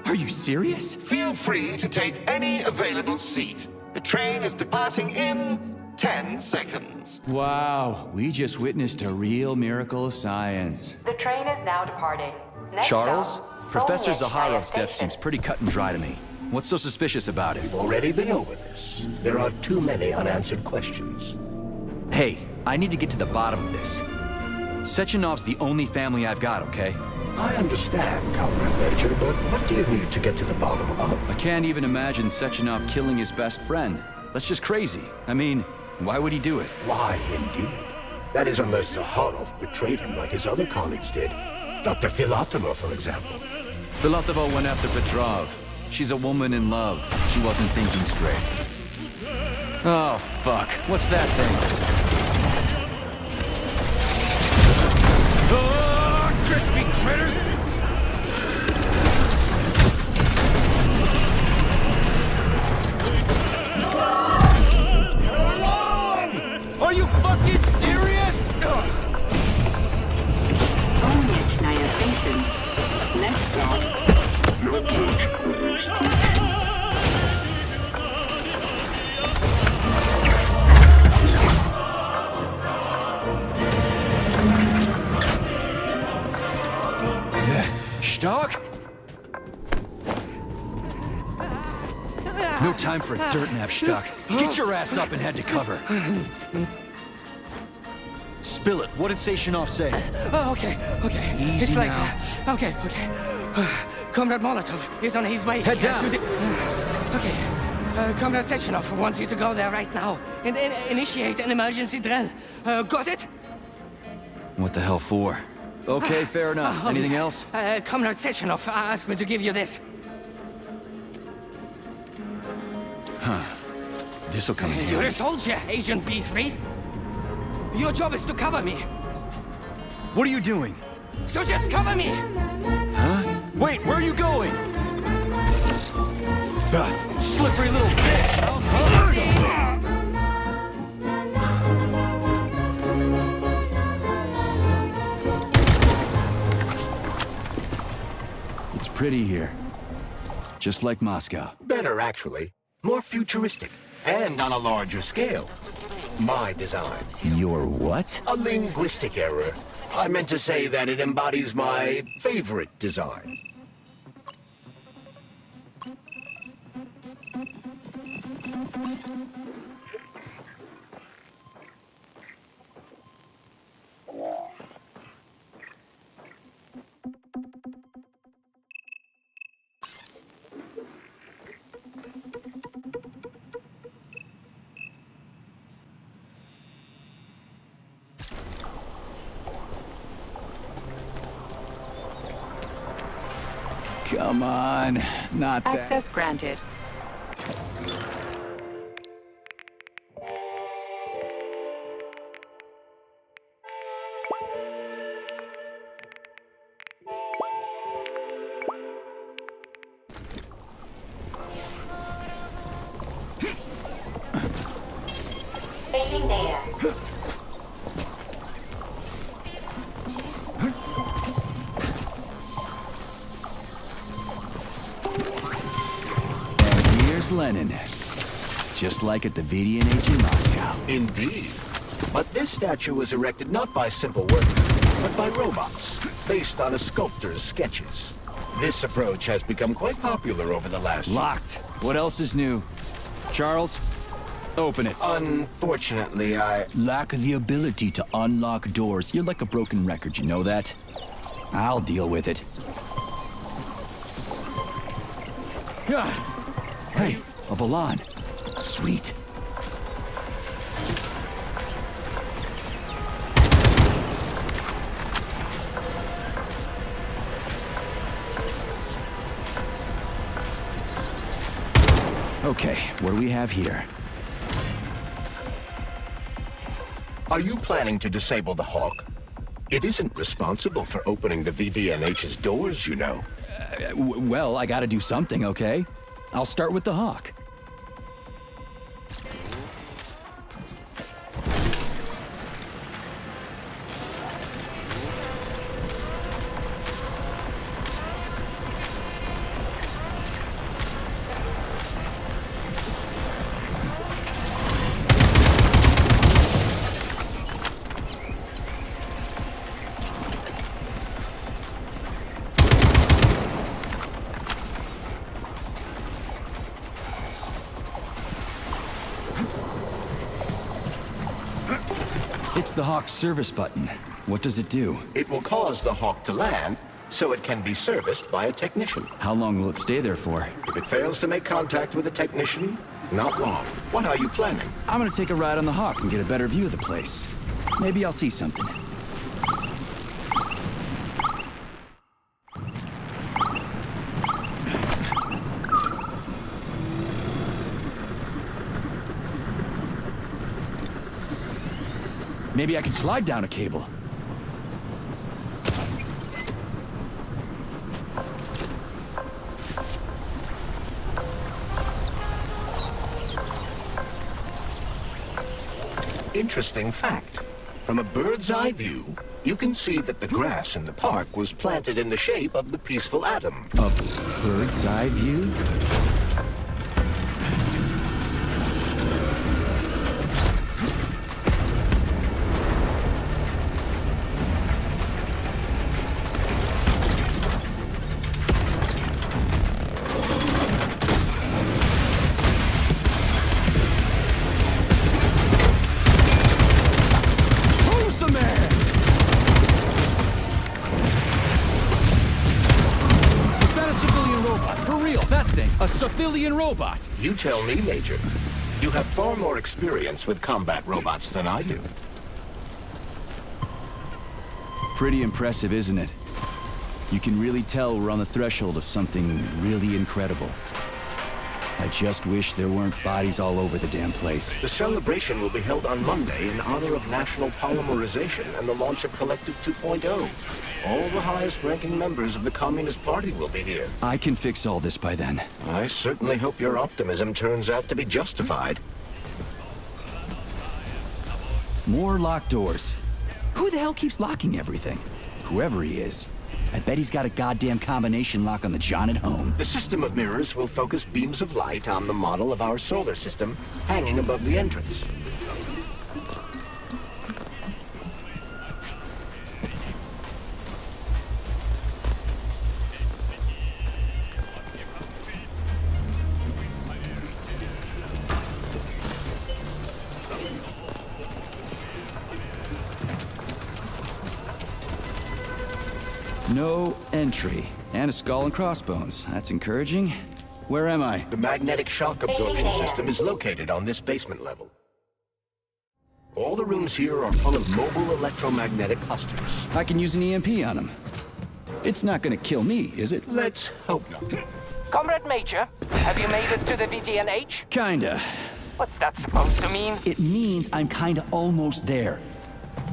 Are you serious? Feel free to take any available seat. The train is departing in 10 seconds. Wow, we just witnessed a real miracle of science. The train is now departing. Next Charles, stop, Professor Solnechskaya Zaharov's death Station. seems pretty cut and dry to me. What's so suspicious about it? We've already been over this. There are too many unanswered questions. Hey, I need to get to the bottom of this. Sechenov's the only family I've got, okay? I understand, Comrade Major, but what do you need to get to the bottom of? I can't even imagine Sechenov killing his best friend. That's just crazy. I mean, why would he do it? Why, indeed. That is unless Zaharov betrayed him like his other colleagues did. Dr. Filatova, for example. Filatova went after Petrov. She's a woman in love. She wasn't thinking straight. Oh, fuck. What's that thing? Oh, crispy critters! Are you fucking serious? Solnechskaya Station. Next stop. Stark? No time for a dirt nap, Stark. Get your ass up and head to cover. Spill it. What did Sechenov say? Oh, okay. Easy It's like, now. okay. Comrade Molotov is on his way. Head down. To the... Okay. Comrade Sechenov wants you to go there right now and initiate an emergency drill. Got it? What the hell for? Okay, fair enough. Anything else? Comrade Sechenov asked me to give you this. Huh. This'll come in handy. You're a soldier, Agent B3. Your job is to cover me. What are you doing? So just cover me! Huh? Wait, where are you going? Slippery little bitch! I'll cover you! It's pretty here. Just like Moscow. Better, actually. More futuristic. And on a larger scale. My design. Your what? A linguistic error. I meant to say that it embodies my favorite design. Come on, not that. Access granted. Saving data. And here's Lenin. Just like at the VDNH in Moscow. Indeed. But this statue was erected not by simple workers, but by robots, based on a sculptor's sketches. This approach has become quite popular over the last year. Locked. What else is new? Charles, open it. Unfortunately, I... Lack the ability to unlock doors. You're like a broken record, you know that? I'll deal with it. Hey, a Volan. Sweet. Okay, what do we have here? Are you planning to disable the Hawk? It isn't responsible for opening the VDNH's doors, you know. Well, I gotta do something, okay? I'll start with the Hawk. It's the Hawk's service button. What does it do? It will cause the Hawk to land, so it can be serviced by a technician. How long will it stay there for? If it fails to make contact with a technician, not long. What are you planning? I'm gonna take a ride on the Hawk and get a better view of the place. Maybe I'll see something. Maybe I can slide down a cable. Interesting fact. From a bird's eye view, you can see that the grass in the park was planted in the shape of the peaceful atom. A bird's eye view? A civilian robot! You tell me, Major. You have far more experience with combat robots than I do. Pretty impressive, isn't it? You can really tell we're on the threshold of something really incredible. I just wish there weren't bodies all over the damn place. The celebration will be held on Monday in honor of National Polymerization and the launch of Collective 2.0. All the highest-ranking members of the Communist Party will be here. I can fix all this by then. I certainly hope your optimism turns out to be justified. More locked doors. Who the hell keeps locking everything? Whoever he is. I bet he's got a goddamn combination lock on the John at home. The system of mirrors will focus beams of light on the model of our solar system hanging above the entrance. No entry. And a skull and crossbones. That's encouraging. Where am I? The magnetic shock absorption system is located on this basement level. All the rooms here are full of mobile electromagnetic clusters. I can use an EMP on them. It's not gonna kill me, is it? Let's hope not. Comrade Major, have you made it to the VDNH? Kinda. What's that supposed to mean? It means I'm kinda almost there.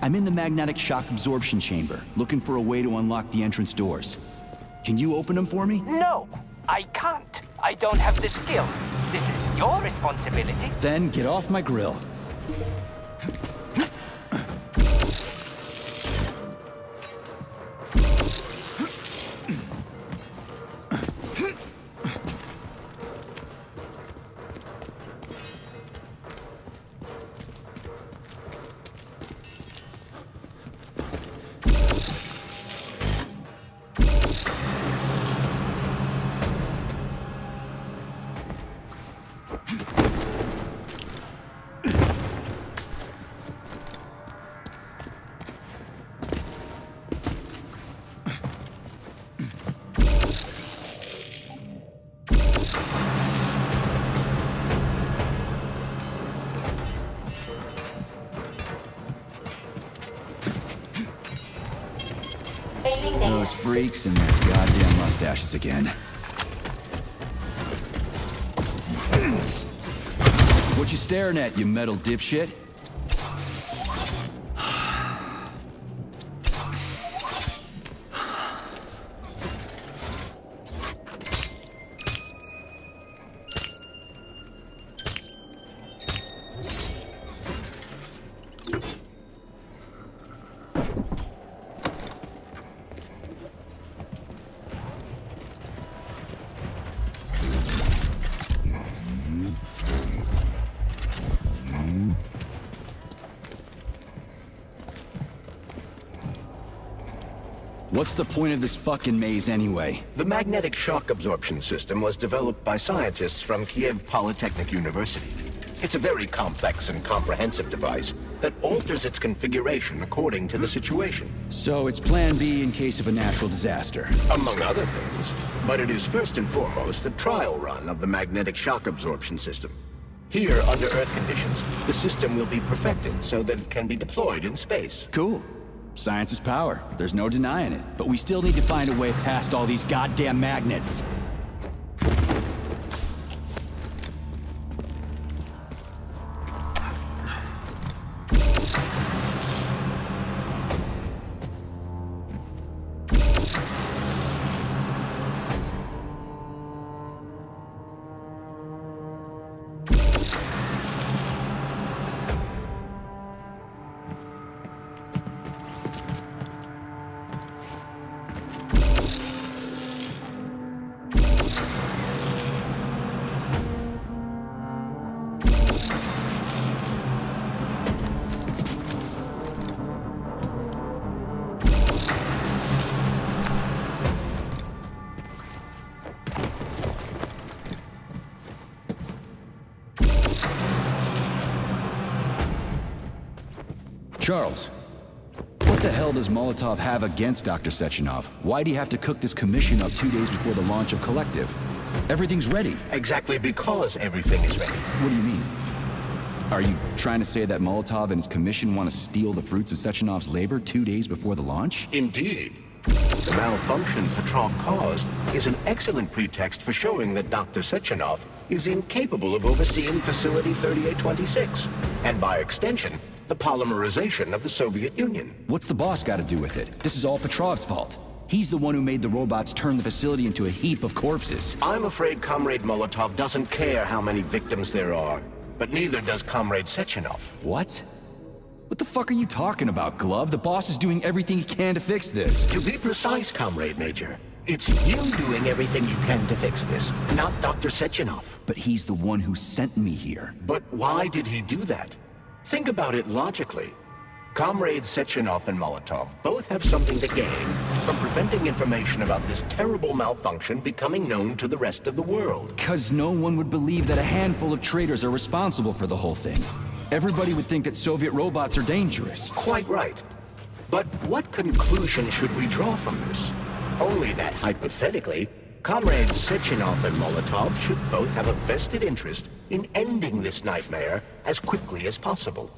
I'm in the magnetic shock absorption chamber, looking for a way to unlock the entrance doors. Can you open them for me? No, I can't. I don't have the skills. This is your responsibility. Then get off my grill. freaks and their goddamn mustaches again. What you staring at, you metal dipshit? What's the point of this fucking maze anyway? The magnetic shock absorption system was developed by scientists from Kiev Polytechnic University. It's a very complex and comprehensive device that alters its configuration according to the situation. So it's plan B in case of a natural disaster. Among other things. But it is first and foremost a trial run of the magnetic shock absorption system. Here, under Earth conditions, the system will be perfected so that it can be deployed in space. Cool. Science is power. There's no denying it. But we still need to find a way past all these goddamn magnets. Charles, what the hell does Molotov have against Dr. Sechenov? Why'd he have to cook this commission up 2 days before the launch of Collective? Everything's ready. Exactly because everything is ready. What do you mean? Are you trying to say that Molotov and his commission want to steal the fruits of Sechenov's labor 2 days before the launch? Indeed. The malfunction Petrov caused is an excellent pretext for showing that Dr. Sechenov is incapable of overseeing Facility 3826, and by extension, the polymerization of the Soviet Union. What's the boss got to do with it? This is all Petrov's fault. He's the one who made the robots turn the facility into a heap of corpses. I'm afraid Comrade Molotov doesn't care how many victims there are, but neither does Comrade Sechenov. What? What the fuck are you talking about, Glove? The boss is doing everything he can to fix this. To be precise, Comrade Major, it's you doing everything you can to fix this, not Dr. Sechenov. But he's the one who sent me here. But why did he do that? Think about it logically. Comrades Sechenov and Molotov both have something to gain from preventing information about this terrible malfunction becoming known to the rest of the world. 'Cause no one would believe that a handful of traitors are responsible for the whole thing. Everybody would think that Soviet robots are dangerous. Quite right. But what conclusion should we draw from this? Only that hypothetically, Comrades Sechenov and Molotov should both have a vested interest in ending this nightmare as quickly as possible.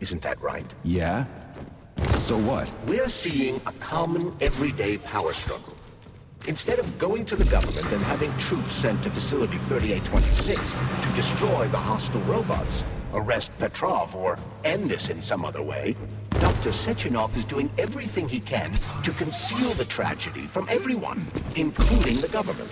Isn't that right? Yeah? So what? We're seeing a common, everyday power struggle. Instead of going to the government and having troops sent to Facility 3826 to destroy the hostile robots, arrest Petrov, or end this in some other way, Dr. Sechenov is doing everything he can to conceal the tragedy from everyone, including the government.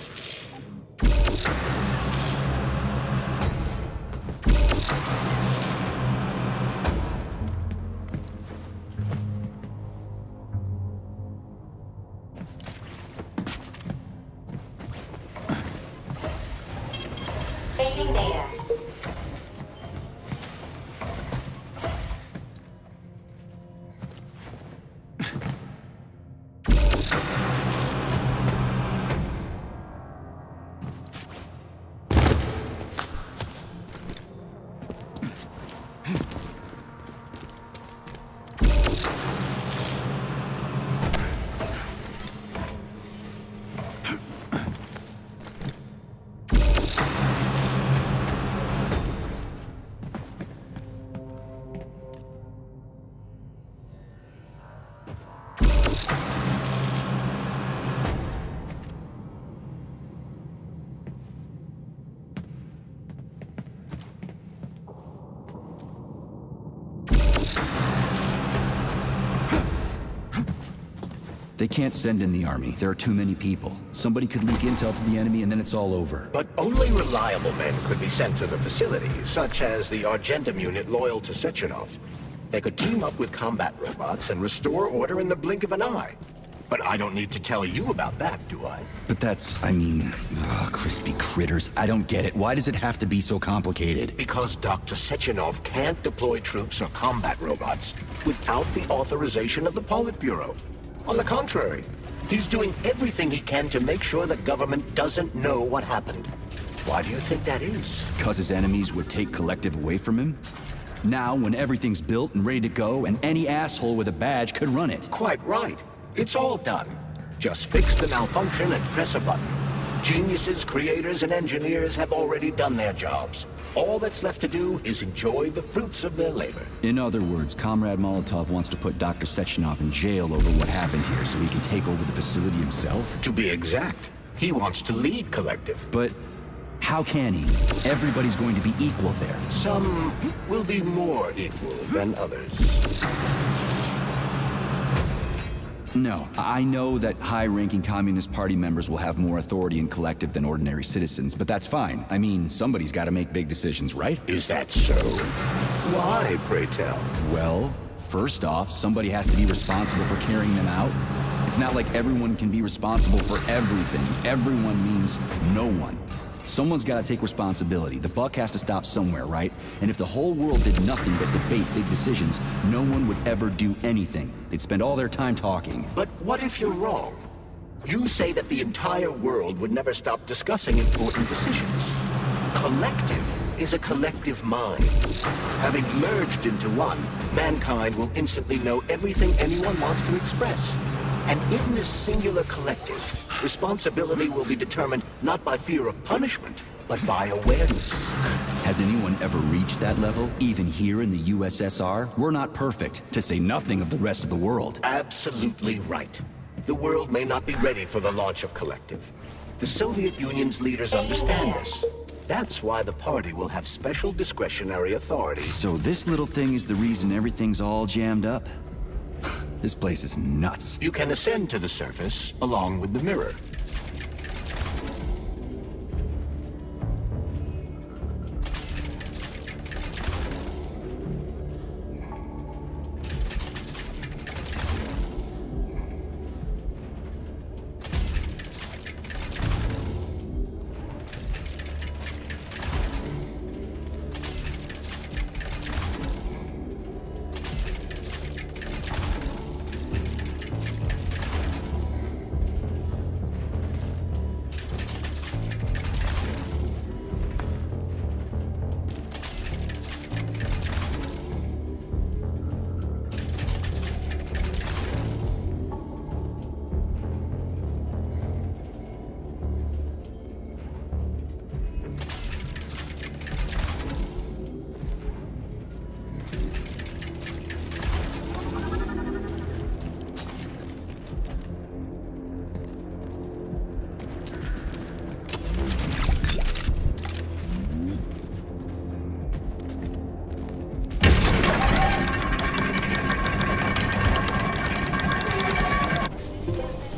Failing data. They can't send in the army. There are too many people. Somebody could leak intel to the enemy and then it's all over. But only reliable men could be sent to the facility, such as the Argentum unit loyal to Sechenov. They could team up with combat robots and restore order in the blink of an eye. But I don't need to tell you about that, do I? But that's, I mean, crispy critters. I don't get it. Why does it have to be so complicated? Because Dr. Sechenov can't deploy troops or combat robots without the authorization of the Politburo. On the contrary, he's doing everything he can to make sure the government doesn't know what happened. Why do you think that is? Because his enemies would take Collective away from him? Now, when everything's built and ready to go, and any asshole with a badge could run it. Quite right. It's all done. Just fix the malfunction and press a button. Geniuses, creators, and engineers have already done their jobs. All that's left to do is enjoy the fruits of their labor. In other words, Comrade Molotov wants to put Dr. Sechenov in jail over what happened here so he can take over the facility himself? To be exact, he wants to lead Collective. But how can he? Everybody's going to be equal there. Some will be more equal than others. No, I know that high-ranking Communist Party members will have more authority in Collective than ordinary citizens, but that's fine. I mean, somebody's got to make big decisions, right? Is that so? Why, pray tell? Well, first off, somebody has to be responsible for carrying them out. It's not like everyone can be responsible for everything. Everyone means no one. Someone's got to take responsibility. The buck has to stop somewhere, right? And if the whole world did nothing but debate big decisions, no one would ever do anything. They'd spend all their time talking. But what if you're wrong? You say that the entire world would never stop discussing important decisions. Collective is a collective mind. Having merged into one, mankind will instantly know everything anyone wants to express. And in this singular collective, responsibility will be determined not by fear of punishment, but by awareness. Has anyone ever reached that level, even here in the USSR? We're not perfect, to say nothing of the rest of the world. Absolutely right. The world may not be ready for the launch of Collective. The Soviet Union's leaders understand this. That's why the party will have special discretionary authority. So this little thing is the reason everything's all jammed up? This place is nuts. You can ascend to the surface along with the mirror.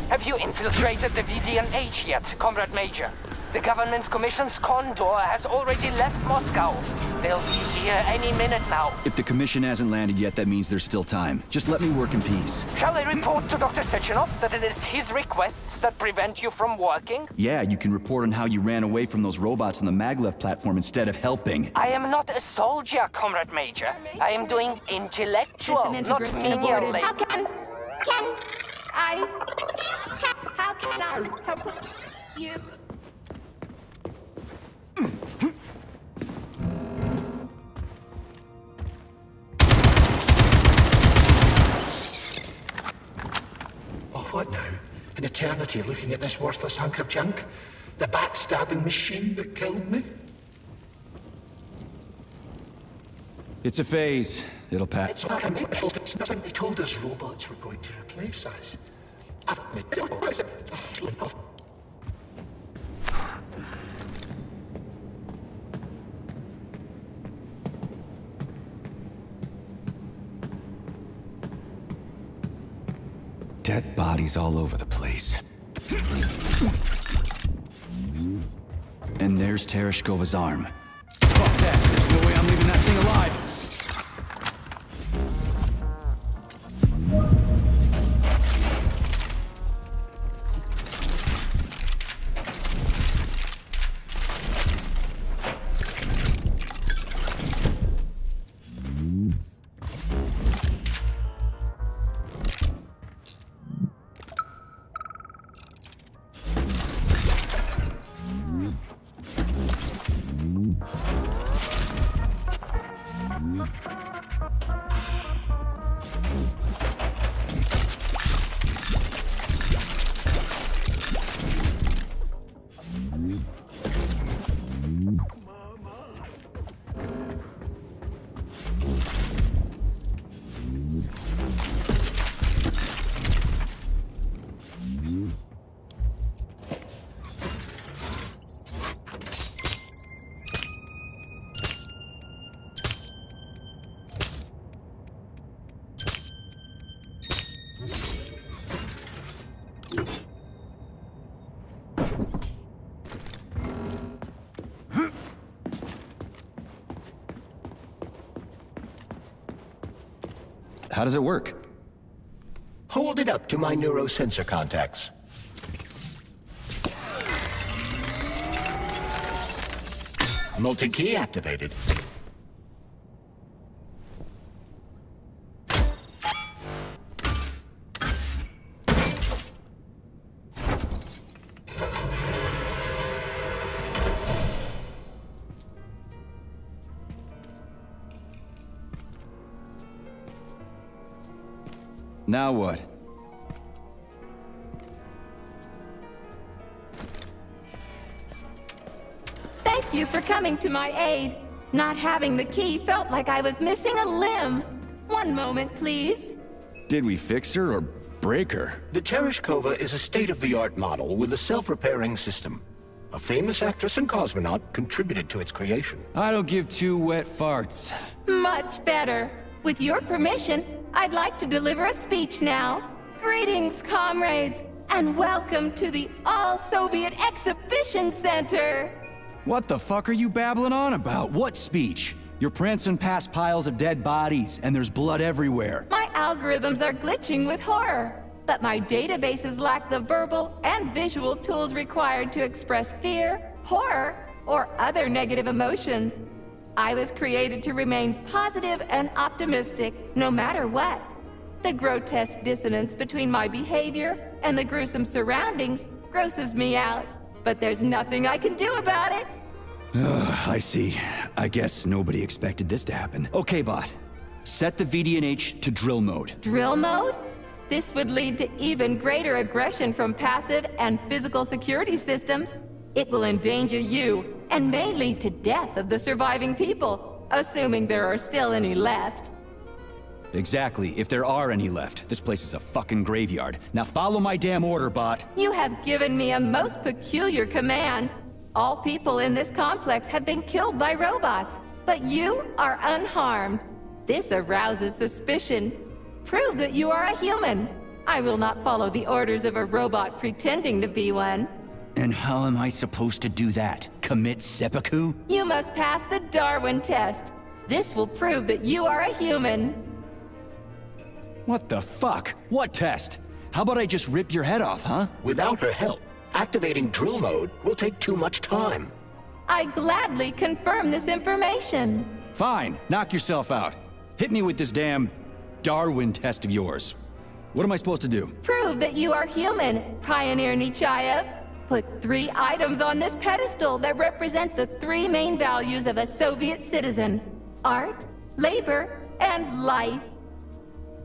Have you infiltrated the VDNH yet, Comrade Major? The government's commission's Condor has already left Moscow. They'll be here any minute now. If the commission hasn't landed yet, that means there's still time. Just let me work in peace. Shall I report to Dr. Sechenov that it is his requests that prevent you from working? Yeah, you can report on how you ran away from those robots on the Maglev platform instead of helping. I am not a soldier, Comrade Major. I am doing intellectual, not menial labor. How can I help you? Oh, what now? An eternity looking at this worthless hunk of junk? The backstabbing machine that killed me? It's a phase. It'll pass. It's like it's nothing. They told us robots were going to replace us. Dead bodies all over the place. And there's Tereshkova's arm. Fuck that! There's no way I'm leaving that thing alive! How does it work? Hold it up to my neurosensor contacts. Multi-key activated. Now what? Thank you for coming to my aid. Not having the key felt like I was missing a limb. One moment, please. Did we fix her or break her? The Tereshkova is a state-of-the-art model with a self-repairing system. A famous actress and cosmonaut contributed to its creation. I don't give two wet farts. Much better. With your permission, I'd like to deliver a speech now. Greetings, comrades, and welcome to the All-Soviet Exhibition Center. What the fuck are you babbling on about? What speech? You're prancing past piles of dead bodies, and there's blood everywhere. My algorithms are glitching with horror, but my databases lack the verbal and visual tools required to express fear, horror, or other negative emotions. I was created to remain positive and optimistic, no matter what. The grotesque dissonance between my behavior and the gruesome surroundings grosses me out, but there's nothing I can do about it. I see. I guess nobody expected this to happen. Okay, bot. Set the VDNH to drill mode. Drill mode? This would lead to even greater aggression from passive and physical security systems. It will endanger you, and may lead to death of the surviving people, assuming there are still any left. Exactly, if there are any left. This place is a fucking graveyard. Now follow my damn order, bot. You have given me a most peculiar command. All people in this complex have been killed by robots, but you are unharmed. This arouses suspicion. Prove that you are a human. I will not follow the orders of a robot pretending to be one. And how am I supposed to do that? Commit seppuku? You must pass the Darwin test. This will prove that you are a human. What the fuck? What test? How about I just rip your head off, huh? Without her help, activating drill mode will take too much time. I gladly confirm this information. Fine, knock yourself out. Hit me with this damn Darwin test of yours. What am I supposed to do? Prove that you are human, Pioneer Nechayev. Put 3 items on this pedestal that represent the 3 main values of a Soviet citizen: art, labor, and life.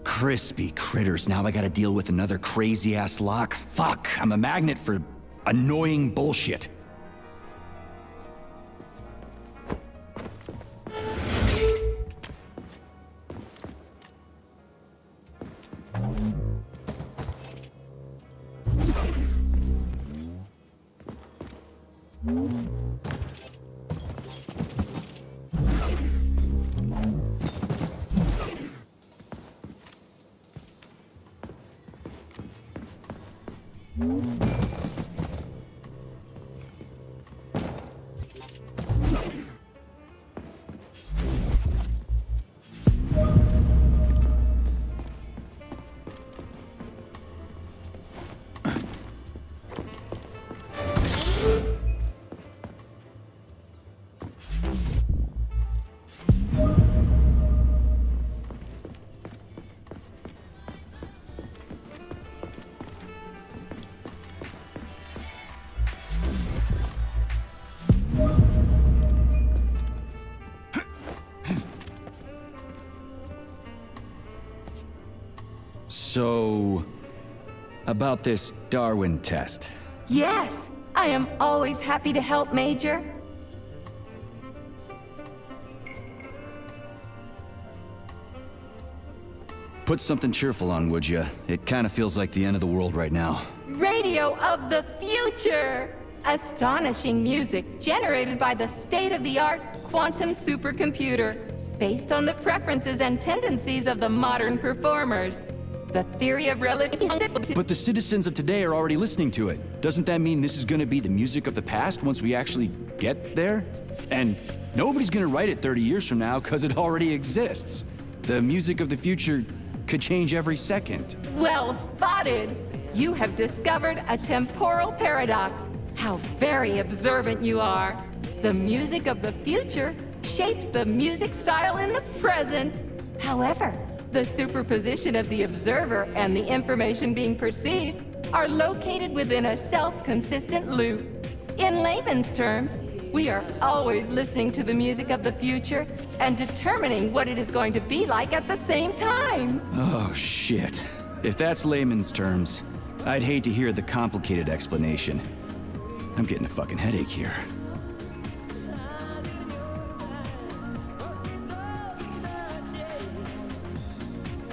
Crispy critters, now I gotta deal with another crazy-ass lock. Fuck, I'm a magnet for annoying bullshit. So, about this Darwin test. Yes, I am always happy to help, Major. Put something cheerful on, would ya? It kinda feels like the end of the world right now. Radio of the future! Astonishing music generated by the state-of-the-art quantum supercomputer, based on the preferences and tendencies of the modern performers. The theory of relativity... But the citizens of today are already listening to it. Doesn't that mean this is gonna be the music of the past once we actually get there? And nobody's gonna write it 30 years from now, because it already exists. The music of the future could change every second. Well spotted! You have discovered a temporal paradox. How very observant you are. The music of the future shapes the music style in the present. However, the superposition of the observer and the information being perceived are located within a self-consistent loop. In layman's terms, we are always listening to the music of the future and determining what it is going to be like at the same time. Oh, shit. If that's layman's terms, I'd hate to hear the complicated explanation. I'm getting a fucking headache here.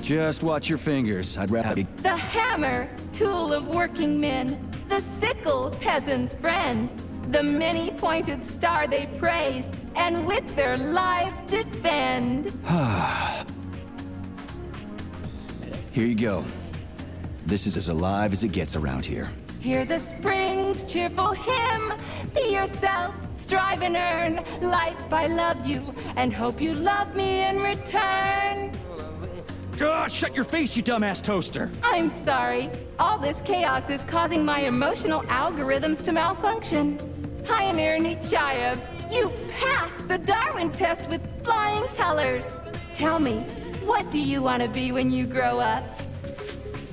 Just watch your fingers. I'd rather... The hammer, tool of working men. The sickle, peasant's friend. The many-pointed star they praise, and with their lives defend. Here you go. This is as alive as it gets around here. Hear the spring's cheerful hymn. Be yourself, strive and earn. Life, I love you, and hope you love me in return. Shut your face, you dumbass toaster! I'm sorry. All this chaos is causing my emotional algorithms to malfunction. Pioneer Nietzsche, you passed the Darwin test with flying colors. Tell me, what do you want to be when you grow up?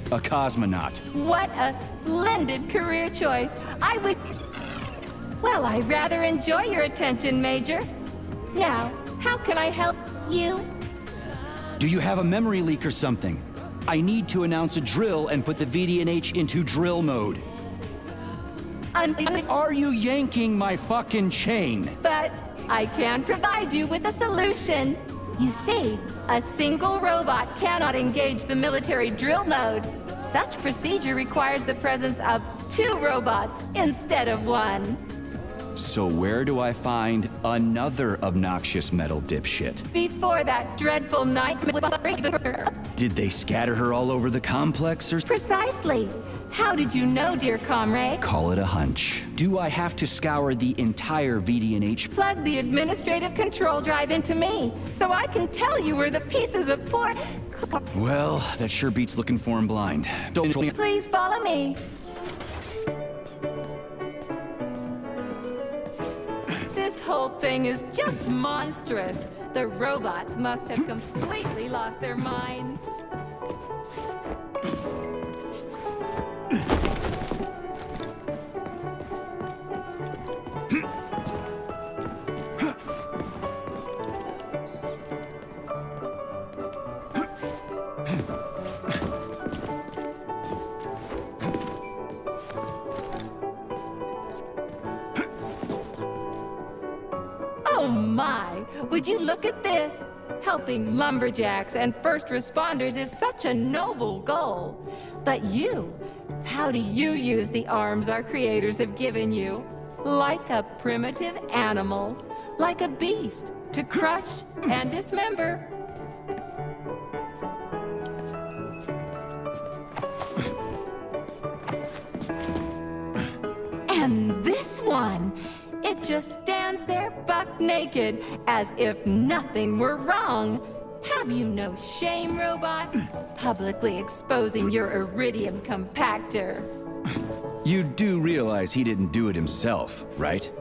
A cosmonaut. What a splendid career choice. Well, I rather enjoy your attention, Major. Now, how can I help you? Do you have a memory leak or something? I need to announce a drill and put the VDNH into drill mode. Are you yanking my fucking chain? But I can provide you with a solution. You see, a single robot cannot engage the military drill mode. Such procedure requires the presence of 2 robots instead of 1. So where do I find another obnoxious metal dipshit? Before that dreadful nightmare... Did they scatter her all over the complex or... Precisely. How did you know, dear comrade? Call it a hunch. Do I have to scour the entire VDNH? Plug the administrative control drive into me, so I can tell you where the pieces of poor... Well, that sure beats looking for him blind. Don't... Please follow me. This whole thing is just monstrous. The robots must have completely lost their minds. Oh my! Would you look at this? Helping lumberjacks and first responders is such a noble goal. But you, how do you use the arms our creators have given you? Like a primitive animal, like a beast, to crush and dismember. And this one, it just stands there buck naked, as if nothing were wrong. Have you no shame, robot? Publicly exposing your iridium compactor. You do realize he didn't do it himself, right?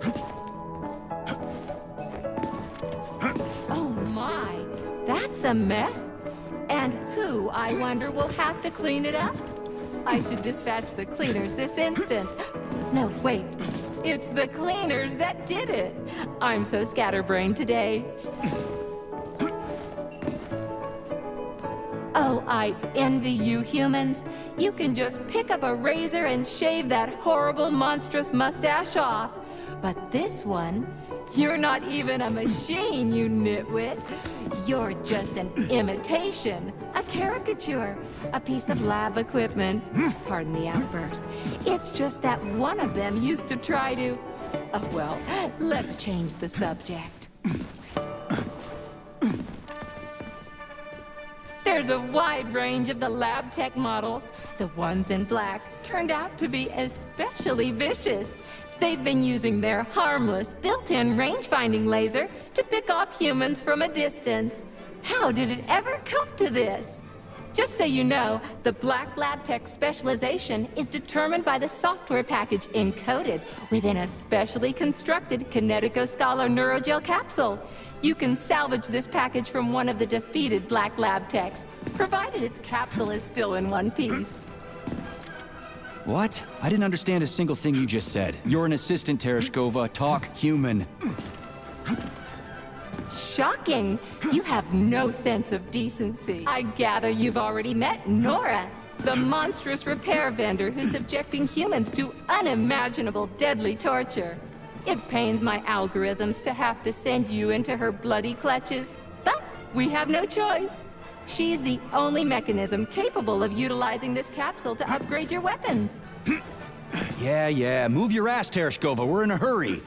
Oh my, that's a mess. And who, I wonder, will have to clean it up? I should dispatch the cleaners this instant. No, wait. It's the cleaners that did it. I'm so scatterbrained today. Oh, I envy you humans. You can just pick up a razor and shave that horrible, monstrous mustache off. But this one, you're not even a machine, you nitwit. You're just an imitation, a caricature, a piece of lab equipment. Pardon the outburst. It's just that one of them used to try to... Oh, well, let's change the subject. There's a wide range of the lab tech models. The ones in black turned out to be especially vicious. They've been using their harmless, built-in range-finding laser to pick off humans from a distance. How did it ever come to this? Just so you know, the Black Lab Tech specialization is determined by the software package encoded within a specially constructed Kinetico-Scala Neurogel capsule. You can salvage this package from one of the defeated Black Lab Techs, provided its capsule is still in one piece. What? I didn't understand a single thing you just said. You're an assistant, Tereshkova. Talk human. Shocking! You have no sense of decency. I gather you've already met Nora, the monstrous repair vendor who's subjecting humans to unimaginable deadly torture. It pains my algorithms to have to send you into her bloody clutches, but we have no choice. She's the only mechanism capable of utilizing this capsule to upgrade your weapons. Yeah, move your ass, Tereshkova. We're in a hurry.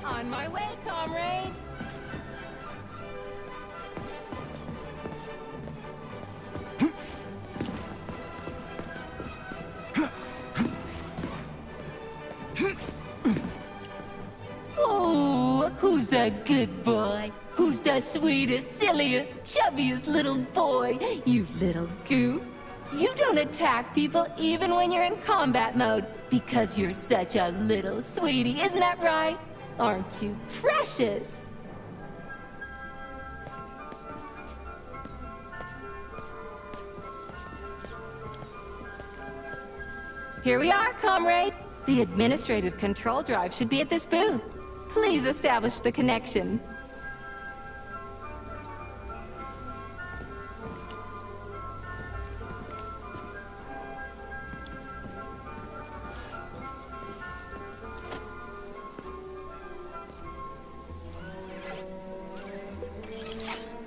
On my way, comrade. Oh, who's a good boy? Who's the sweetest, silliest, chubbiest little boy? You little goof. You don't attack people even when you're in combat mode because you're such a little sweetie, isn't that right? Aren't you precious? Here we are, comrade. The administrative control drive should be at this booth. Please establish the connection.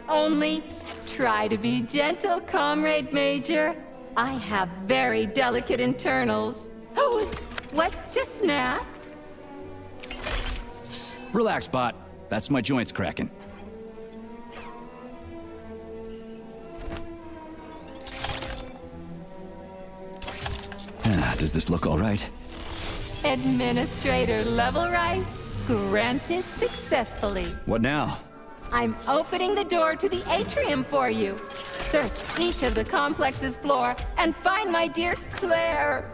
Only try to be gentle, Comrade Major. I have very delicate internals. Oh, what just snapped? Relax, bot. That's my joints cracking. Does this look all right? Administrator level rights granted successfully. What now? I'm opening the door to the atrium for you. Search each of the complex's floor and find my dear Claire.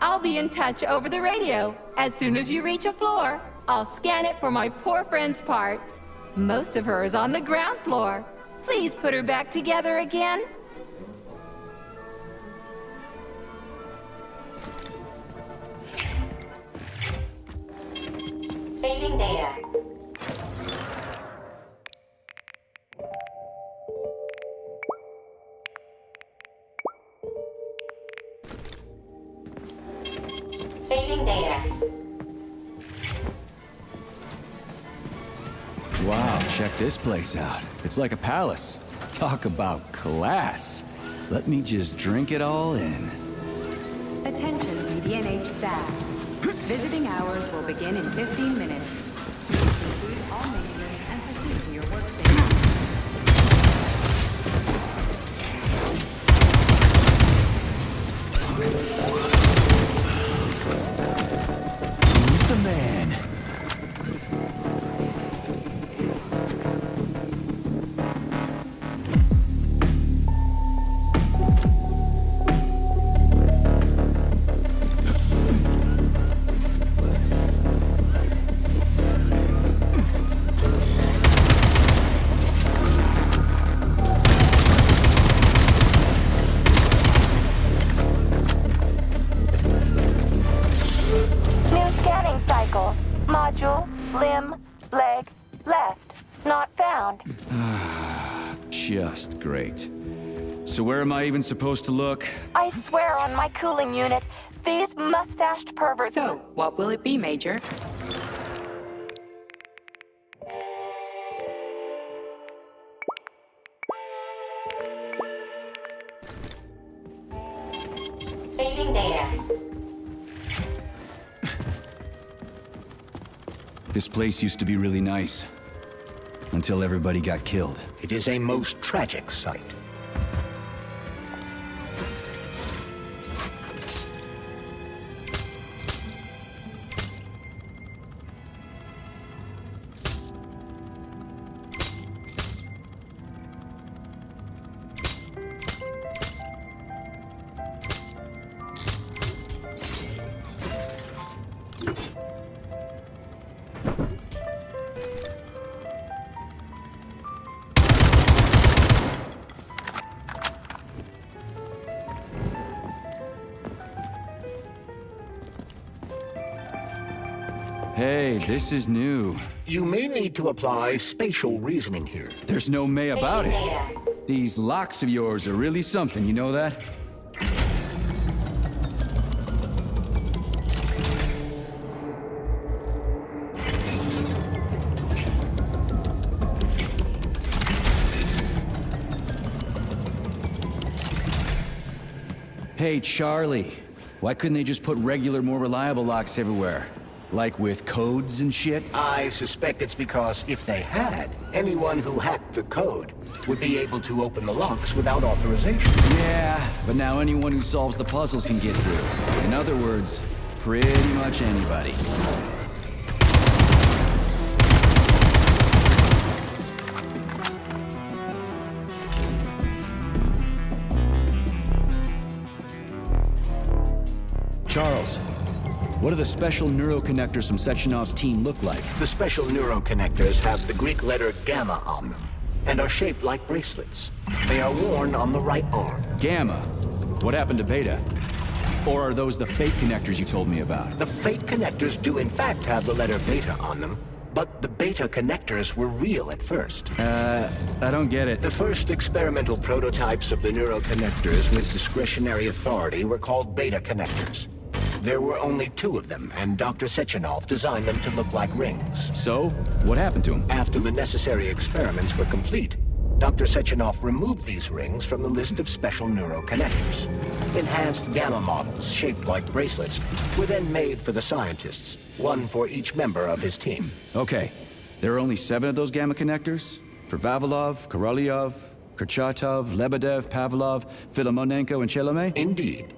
I'll be in touch over the radio. As soon as you reach a floor, I'll scan it for my poor friend's parts. Most of her is on the ground floor. Please put her back together again. Saving data. Saving data. Wow, check this place out. It's like a palace. Talk about class. Let me just drink it all in. Attention, BDNH staff. Visiting hours will begin in 15 minutes. Conclude all maintenance and proceed to your workstation. Who's the man? Just great. So where am I even supposed to look? I swear on my cooling unit, these mustached perverts... So, what will it be, Major? Saving data. This place used to be really nice. Until everybody got killed. It is a most tragic sight. Hey, this is new. You may need to apply spatial reasoning here. There's no may about it. These locks of yours are really something, you know that? Hey, Charlie. Why couldn't they just put regular, more reliable locks everywhere? Like with codes and shit? I suspect it's because if they had, anyone who hacked the code would be able to open the locks without authorization. Yeah, but now anyone who solves the puzzles can get through. In other words, pretty much anybody. Charles, what do the special neuroconnectors from Sechenov's team look like? The special neuroconnectors have the Greek letter gamma on them, and are shaped like bracelets. They are worn on the right arm. Gamma? What happened to Beta? Or are those the fake connectors you told me about? The fake connectors do in fact have the letter beta on them, but the beta connectors were real at first. I don't get it. The first experimental prototypes of the neuroconnectors with discretionary authority were called beta connectors. There were only 2 of them, and Dr. Sechenov designed them to look like rings. So, what happened to them? After the necessary experiments were complete, Dr. Sechenov removed these rings from the list of special neuroconnectors. Enhanced gamma models, shaped like bracelets, were then made for the scientists, one for each member of his team. Okay, there are only 7 of those gamma connectors? For Vavilov, Korolyov, Kurchatov, Lebedev, Pavlov, Filimonenko, and Chelomey? Indeed.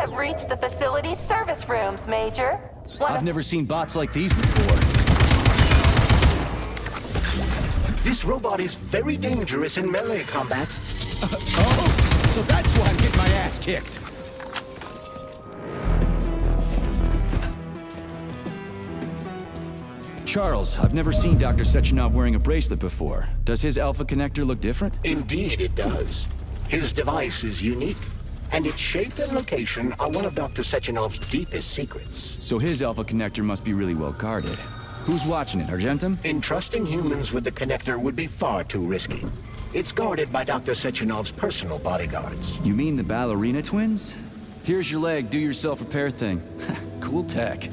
have reached the facility's service rooms, Major. I've never seen bots like these before. This robot is very dangerous in melee combat. Oh, so that's why I'm getting my ass kicked. Charles, I've never seen Dr. Sechenov wearing a bracelet before. Does his alpha connector look different? Indeed it does. His device is unique, and its shape and location are one of Dr. Sechenov's deepest secrets. So his alpha connector must be really well guarded. Who's watching it, Argentum? Entrusting humans with the connector would be far too risky. It's guarded by Dr. Sechenov's personal bodyguards. You mean the ballerina twins? Here's your leg, do yourself repair thing. Cool tech.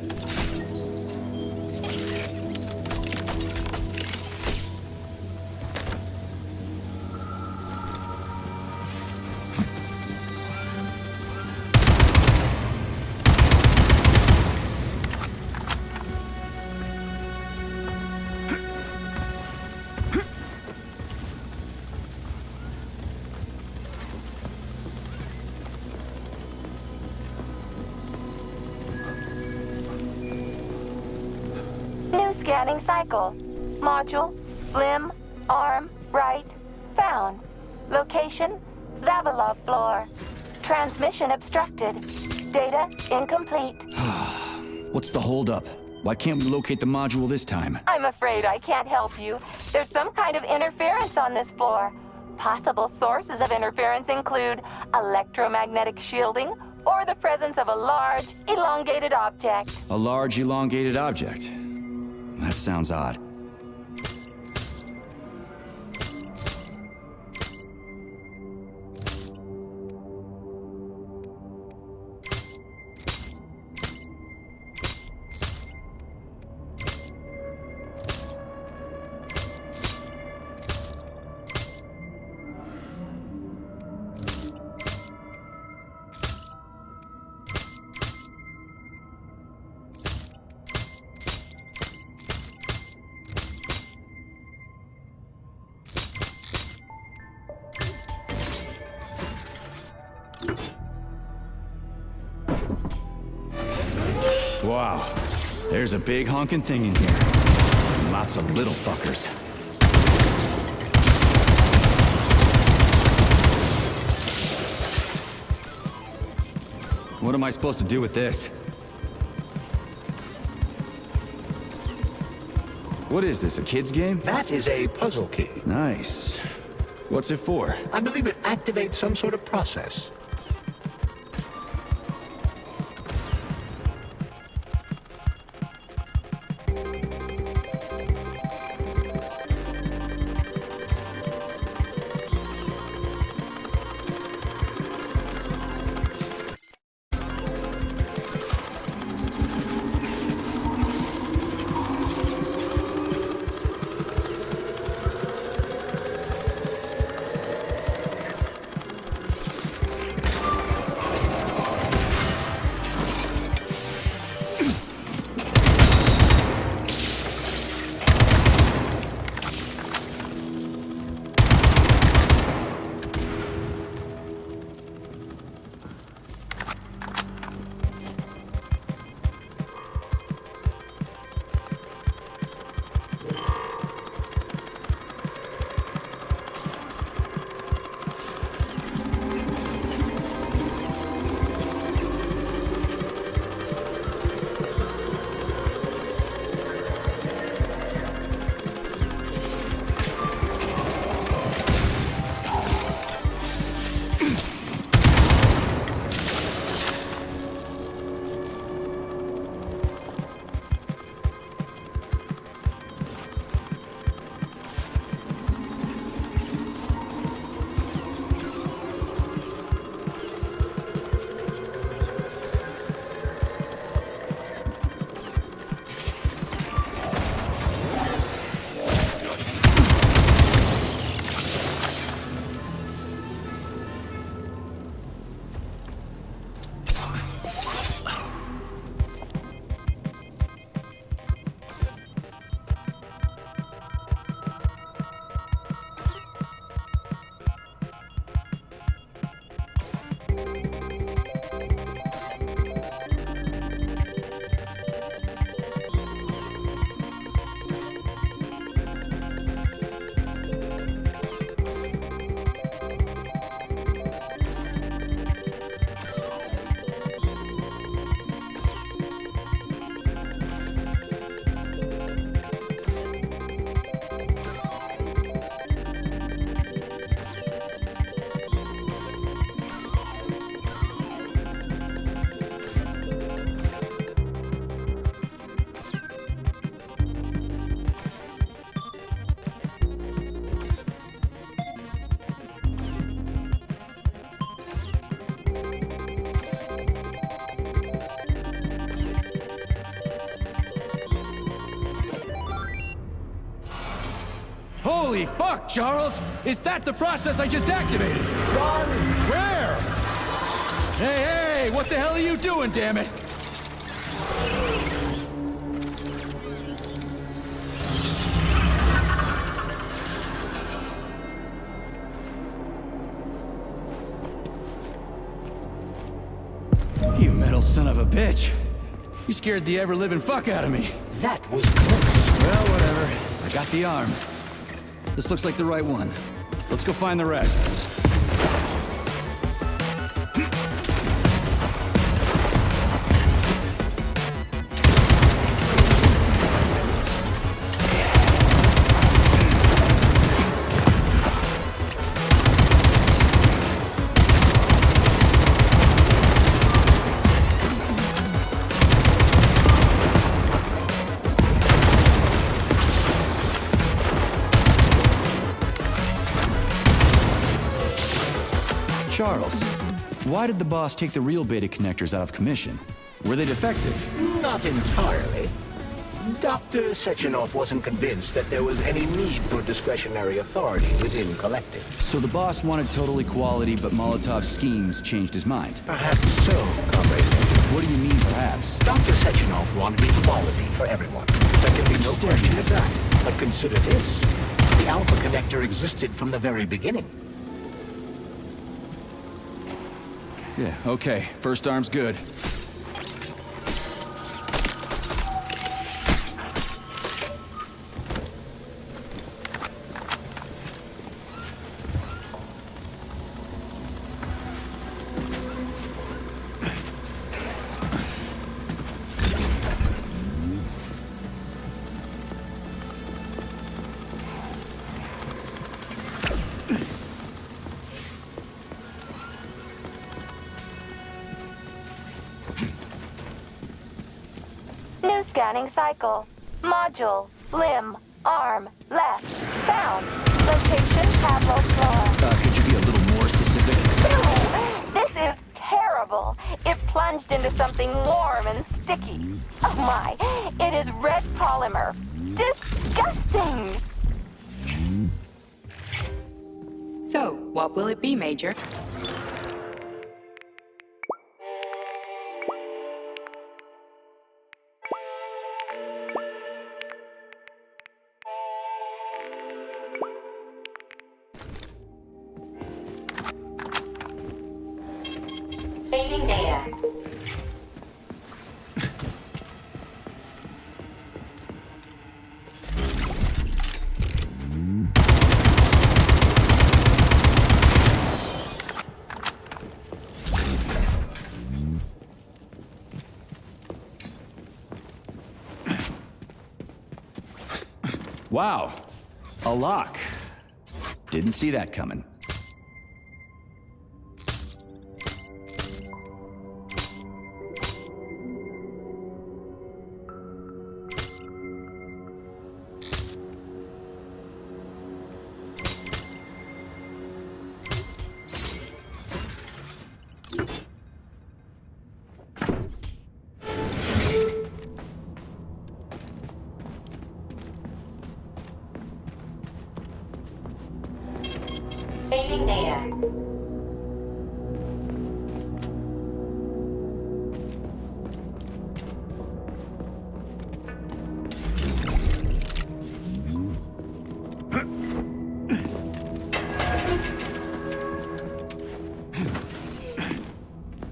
New scanning cycle. Module, limb, arm, right, found. Location, Vavilov floor. Transmission obstructed. Data incomplete. What's the holdup? Why can't we locate the module this time? I'm afraid I can't help you. There's some kind of interference on this floor. Possible sources of interference include electromagnetic shielding or the presence of a large, elongated object. A large, elongated object. That sounds odd. Wow, there's a big honking thing in here. Lots of little fuckers. What am I supposed to do with this? What is this, a kid's game? That is a puzzle key. Nice. What's it for? I believe it activates some sort of process. Holy fuck, Charles! Is that the process I just activated? Run! Where? Hey, hey! What the hell are you doing, damn it? You metal son of a bitch. You scared the ever-living fuck out of me. That was close. Well, whatever. I got the arm. This looks like the right one. Let's go find the rest. Charles, why did the boss take the real beta connectors out of commission? Were they defective? Not entirely. Dr. Sechenov wasn't convinced that there was any need for discretionary authority within Collective. So the boss wanted total equality, but Molotov's schemes changed his mind. Perhaps so, Comrade. What do you mean, perhaps? Dr. Sechenov wanted equality for everyone. There can be no question of that. But consider this. The Alpha Connector existed from the very beginning. Yeah, okay. First arm's good. New scanning cycle. Module. Limb. Arm. Left. Found. Location, Pavlo floor. Could you be a little more specific? This is terrible. It plunged into something warm and sticky. Oh my, it is red polymer. Disgusting! So, what will it be, Major? Saving data. Wow. A lock. Didn't see that coming. Saving data.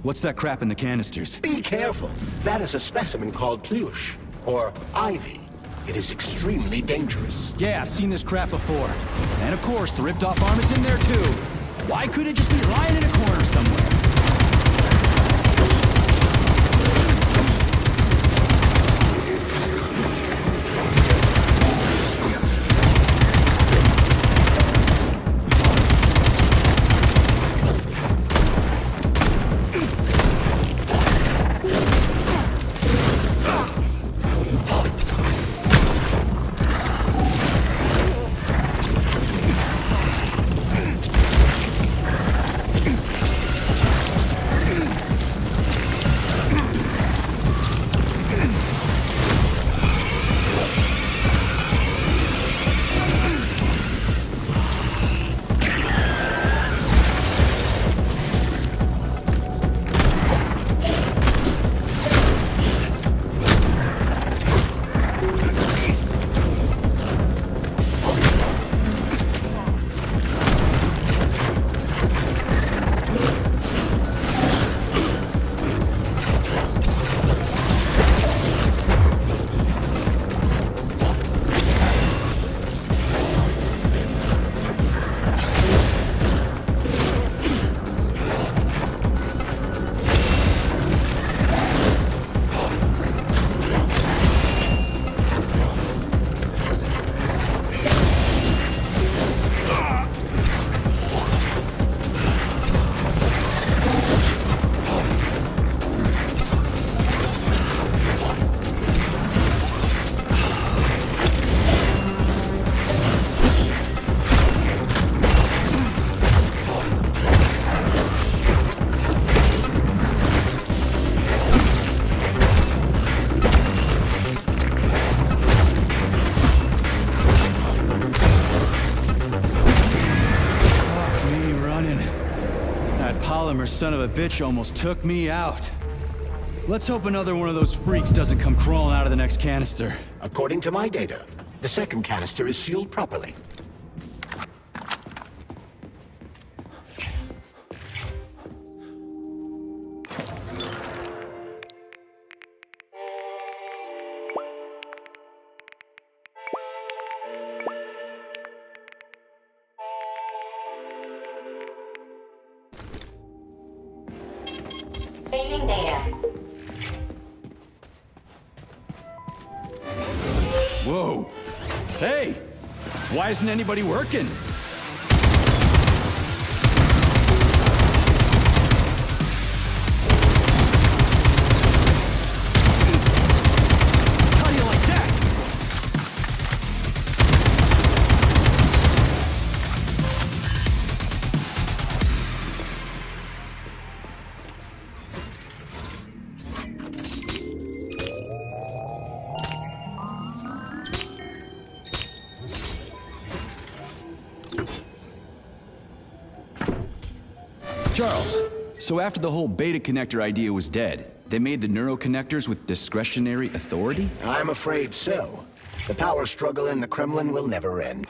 What's that crap in the canisters? Be careful. That is a specimen called Plush, or Ivy. It is extremely dangerous. Yeah, I've seen this crap before. And of course, the ripped-off arm is in there too. Why couldn't it just be lying in a corner somewhere? polymer son of a bitch almost took me out. Let's hope another one of those freaks doesn't come crawling out of the next canister. According to my data, the second canister is sealed properly. Saving data. Whoa. Hey! Why isn't anybody working? How do you like that? Charles, so after the whole beta connector idea was dead, they made the neuroconnectors with discretionary authority? I'm afraid so. The power struggle in the Kremlin will never end.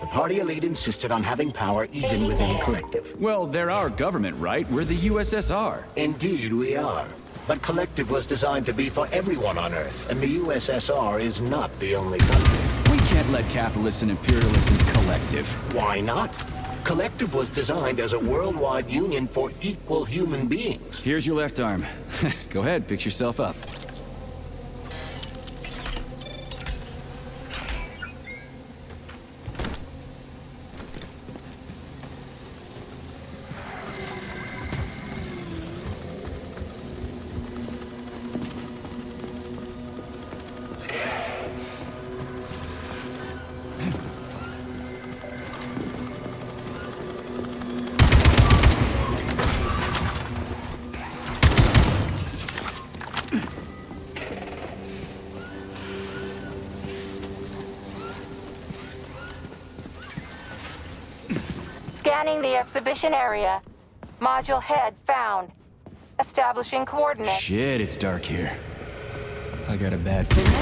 The party elite insisted on having power even within Collective. Well, they're our government, right? We're the USSR. Indeed, we are. But Collective was designed to be for everyone on Earth, and the USSR is not the only country. We can't let capitalists and imperialists in Collective. Why not? Collective was designed as a worldwide union for equal human beings. Here's your left arm. Go ahead, fix yourself up. Scanning the exhibition area. Module head found. Establishing coordinates. Shit, it's dark here. I got a bad feeling.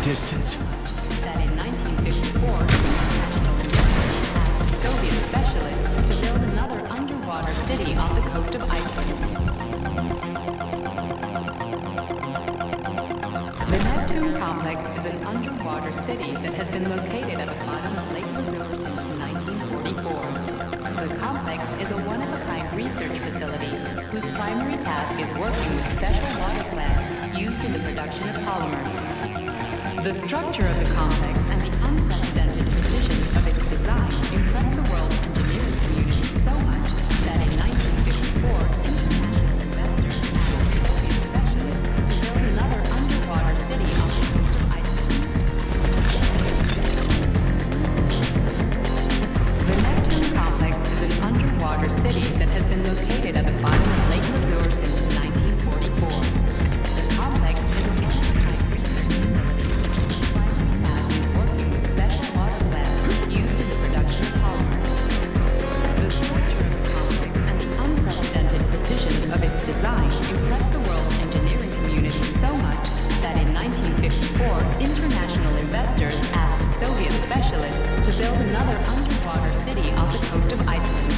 Distance. That in 1954, National University asked Soviet specialists to build another underwater city off the coast of Iceland. The Neptune complex is an underwater city that has been located at the bottom of Lake Missouri since 1944. The complex is a one-of-a-kind research facility whose primary task is working with special water plants production of polymers. The structure of the complex and the unprecedented precision of its design impressed the world engineering community so much that in 1954, international investors asked Soviet specialists to build another underwater city off the coast of Iceland. The Neptune complex is an underwater city that has been located at the bottom of Lake Lazur since 1944. The complex is a one-of-a-kind research facility whose primary task is working with special water plants used in the production of polymers. The structure of the complex and the unprecedented precision of its design impressed the world's engineering community so much that in 1954, international investors asked Soviet specialists to build another underwater city off the coast of Iceland.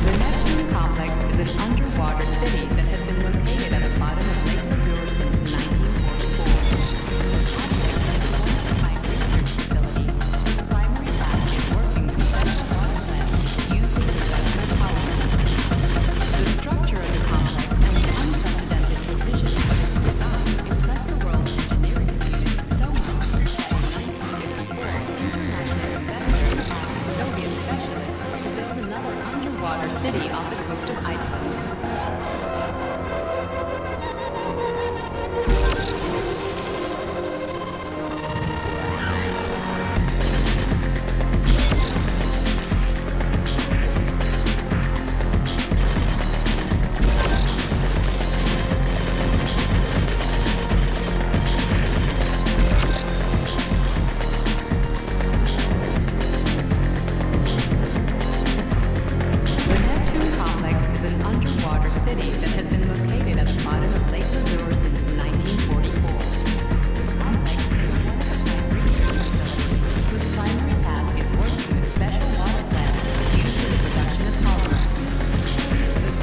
The Neptune complex is an underwater city that has been located at the bottom of Lake Lazur since 1944.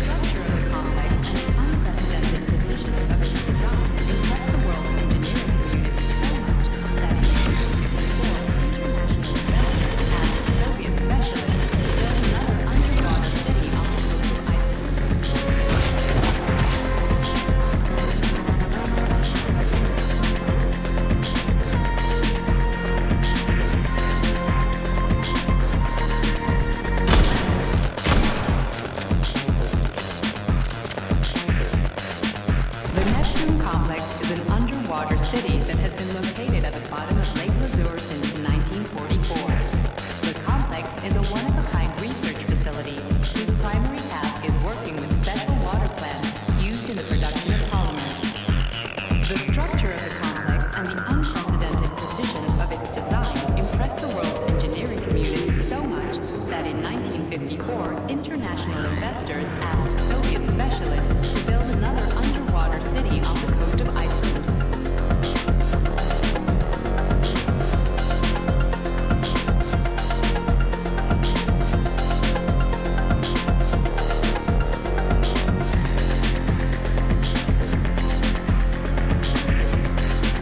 The complex is a one-of-a-kind research facility whose primary task is working with special water plants used in the production of polymers. The structure of the complex and the unprecedented precision of its design impressed the world's engineering community so much that in 1954, international investors asked Soviet specialists to build another underwater city off the coast of Iceland. The Neptune complex is an underwater city that has been located at the bottom of Lake Lazur since 1944. The complex is a one-of-a-kind research facility whose primary task is working with special water plants used in the production of polymers. The structure of the complex and the unprecedented precision of its design impressed the world's engineering community so much that in 1954, international investors asked Soviet specialists to build another underwater city off the coast of Iceland. The Neptune complex is an underwater city that has been located at the bottom of Lake Lazur since 1944.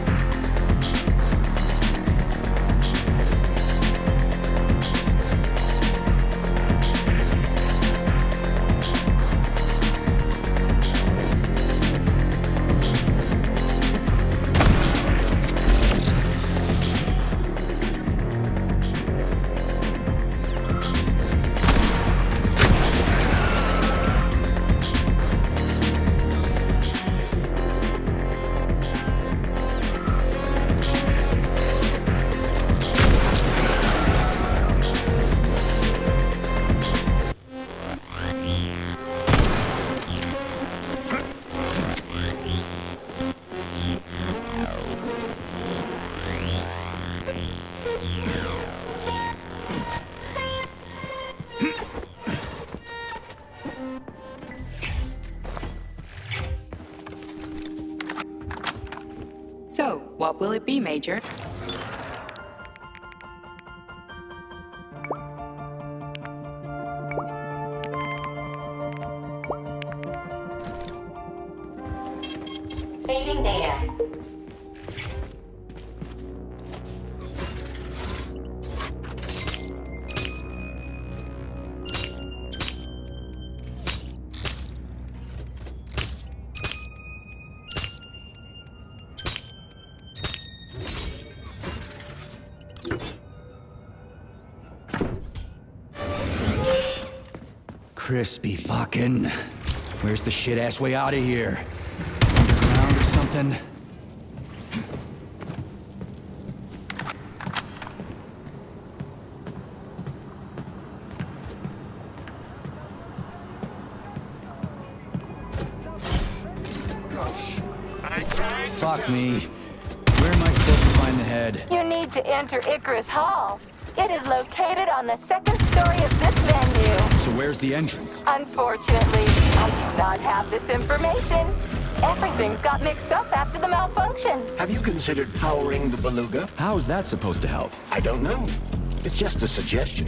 The complex is a one-of-a-kind research facility whose primary task is working with special water plants used in the production of polymers. The structure of the complex and the unprecedented precision of its design impressed the world's engineering community so much that in 1954, international investors asked Soviet specialists to build another underwater city off the coast of Iceland. So, what will it be, Major? Saving data. crispy fucking. Where's the shit-ass way out of here? Underground or something? Fuck me. Where am I supposed to find the head? You need to enter Icarus Hall. It is located on the second story of this venue. So where's the entrance? Unfortunately, I do not have this information. Everything's got mixed up after the malfunction. Have you considered powering the beluga? How is that supposed to help? I don't know. It's just a suggestion.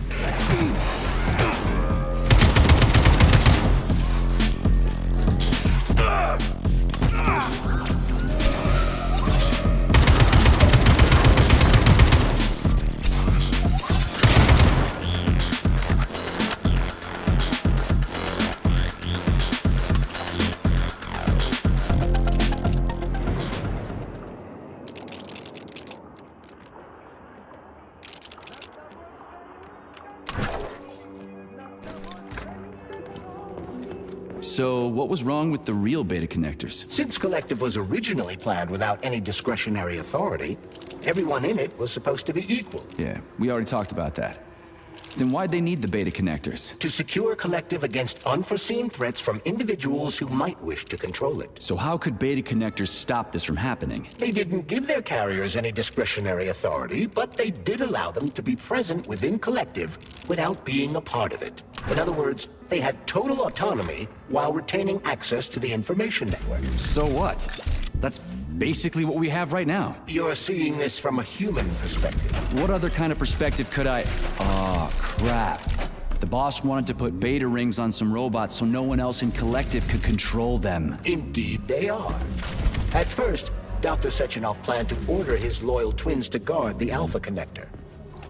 So, what was wrong with the real beta connectors? Since Collective was originally planned without any discretionary authority, everyone in it was supposed to be equal. Yeah, we already talked about that. Then why'd they need the beta connectors? To secure Collective against unforeseen threats from individuals who might wish to control it. So how could beta connectors stop this from happening? They didn't give their carriers any discretionary authority, but they did allow them to be present within Collective without being a part of it. In other words, they had total autonomy while retaining access to the information network. So what? That's basically what we have right now. You're seeing this from a human perspective. What other kind of perspective could I... Oh, crap. The boss wanted to put beta rings on some robots so no one else in Collective could control them. Indeed they are. At first, Dr. Sechenov planned to order his loyal twins to guard the Alpha Connector.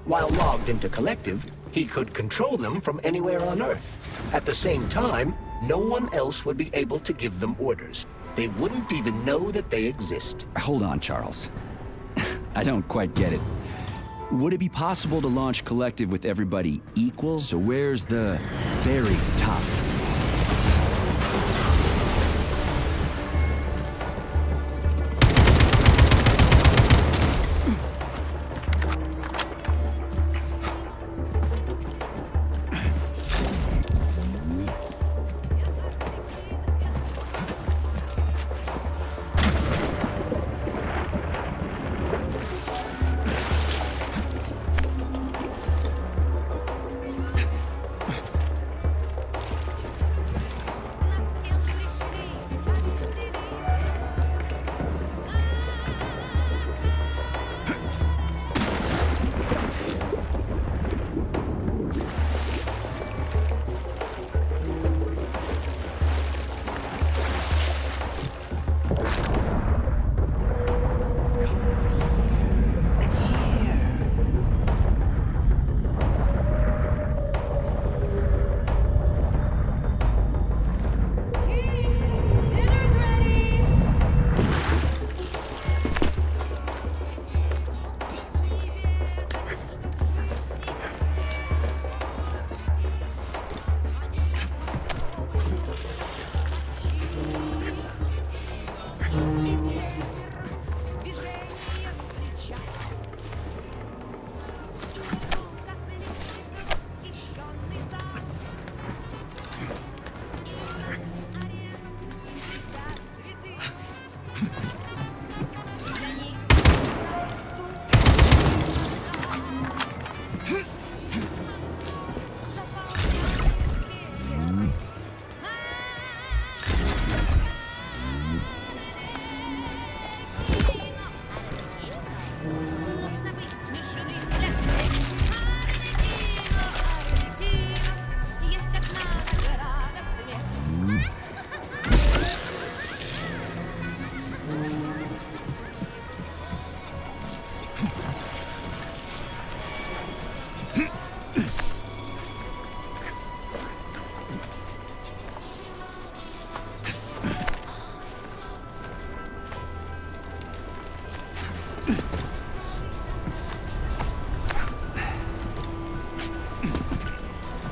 While logged into Collective, he could control them from anywhere on Earth. At the same time, no one else would be able to give them orders. They wouldn't even know that they exist. Hold on, Charles. I don't quite get it. Would it be possible to launch Collective with everybody equal? So where's the very top?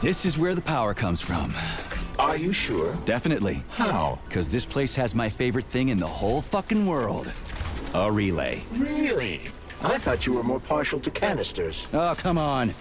This is where the power comes from. Are you sure? Definitely. How? Because this place has my favorite thing in the whole fucking world. A relay. Really? I thought you were more partial to canisters. Oh, come on.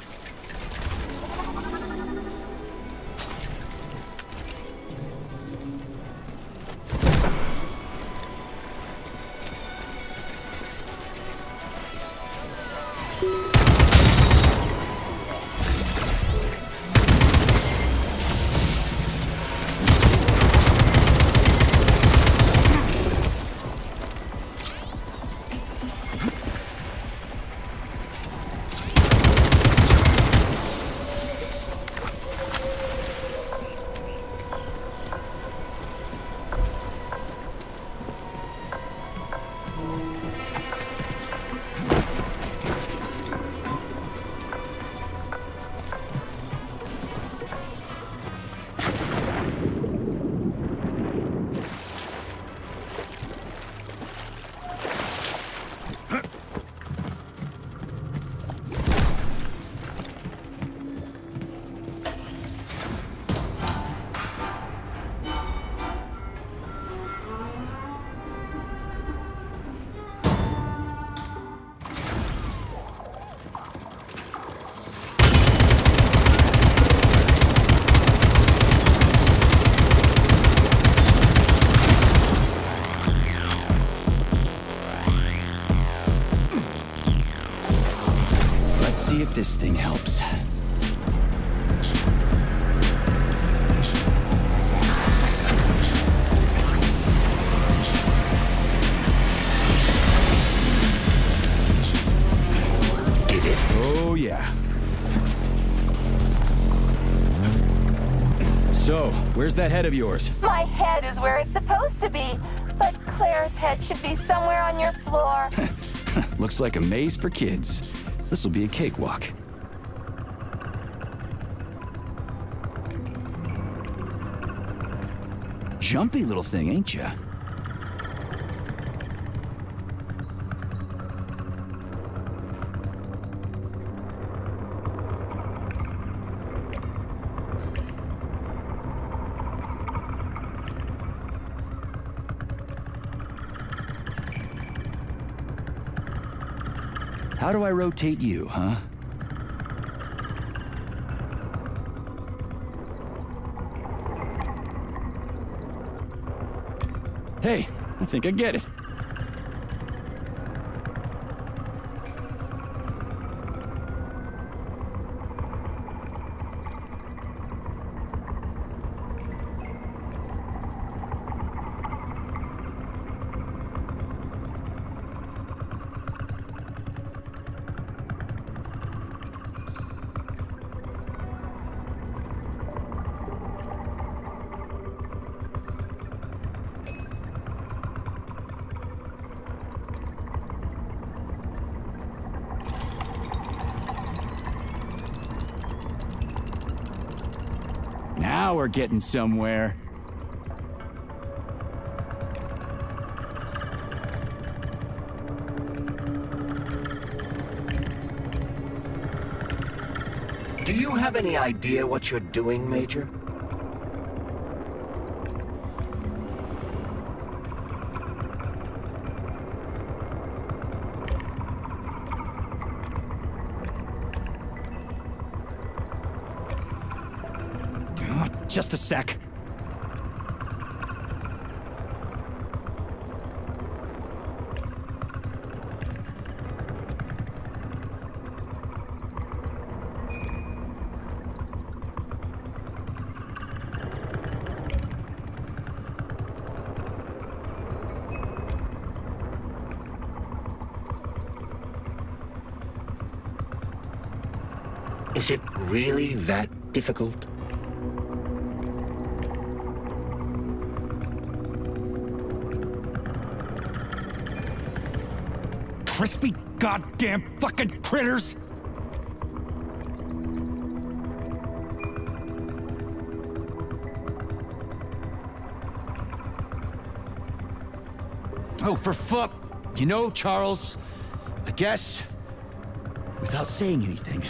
See if this thing helps. Did it? Oh, yeah. So, where's that head of yours? My head is where it's supposed to be, but Claire's head should be somewhere on your floor. Looks like a maze for kids. This'll be a cakewalk. Jumpy little thing, ain't ya? How do I rotate you, huh? Hey, I think I get it. Now we're getting somewhere. Do you have any idea what you're doing, Major? Just a sec. Is it really that difficult? Crispy goddamn fucking critters! Oh, for fuck! You know, Charles, I guess, without saying anything,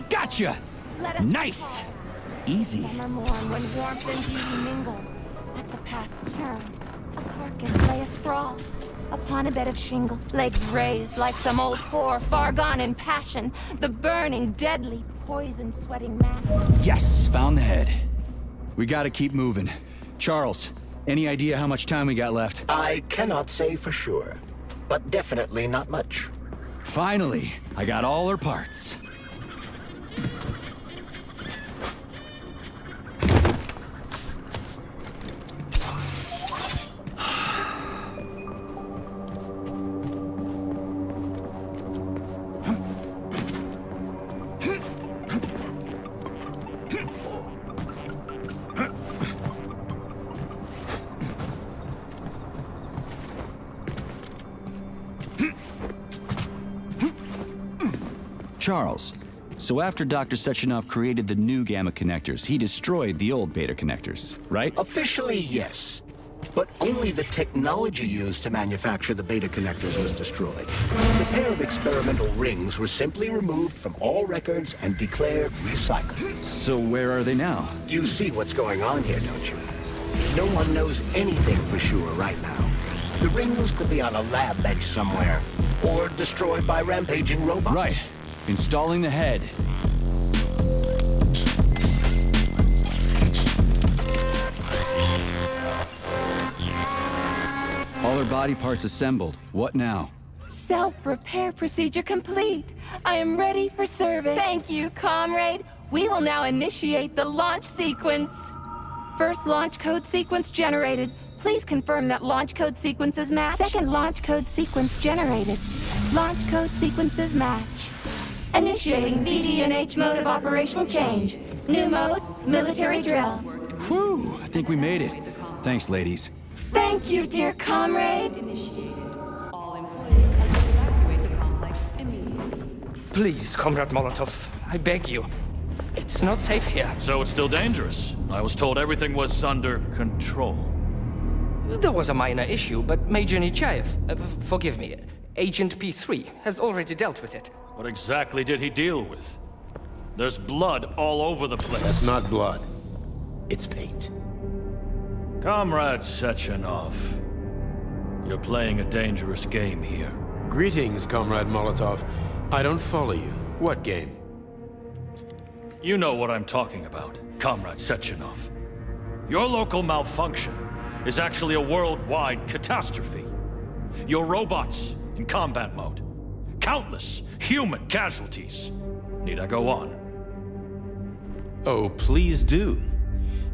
we Gotcha! Let us Nice! recall Easy. Summer morn when warmth and beauty mingle. At the path's turn, a carcass lay asprawl. Upon a bed of shingle, legs raised like some old whore, far gone in passion. The burning, deadly, poison-sweating man. Yes, found the head. We gotta keep moving. Charles, any idea how much time we got left? I cannot say for sure, but definitely not much. Finally, I got all her parts. Charles, so after Dr. Sechenov created the new gamma connectors, he destroyed the old beta connectors, right? Officially, yes. But only the technology used to manufacture the beta connectors was destroyed. The pair of experimental rings were simply removed from all records and declared recycled. So where are they now? You see what's going on here, don't you? No one knows anything for sure right now. The rings could be on a lab bench somewhere, or destroyed by rampaging robots. Right. Installing the head. All her body parts assembled. What now? Self-repair procedure complete. I am ready for service. Thank you, comrade. We will now initiate the launch sequence. First launch code sequence generated. Please confirm that launch code sequences match. Second launch code sequence generated. Launch code sequences match. Initiating VD&H mode of operational change. New mode, military drill. Whew, I think we made it. Thanks, ladies. Thank you, dear comrade. All employees are to evacuate the complex immediately. Please, Comrade Molotov, I beg you. It's not safe here. So it's still dangerous. I was told everything was under control. There was a minor issue, but Major Nechayev, forgive me, Agent P3 has already dealt with it. What exactly did he deal with? There's blood all over the place. That's not blood. It's paint. Comrade Sechenov, you're playing a dangerous game here. Greetings, Comrade Molotov. I don't follow you. What game? You know what I'm talking about, Comrade Sechenov. Your local malfunction is actually a worldwide catastrophe. Your robots in combat mode. Countless human casualties. Need I go on? Oh, please do.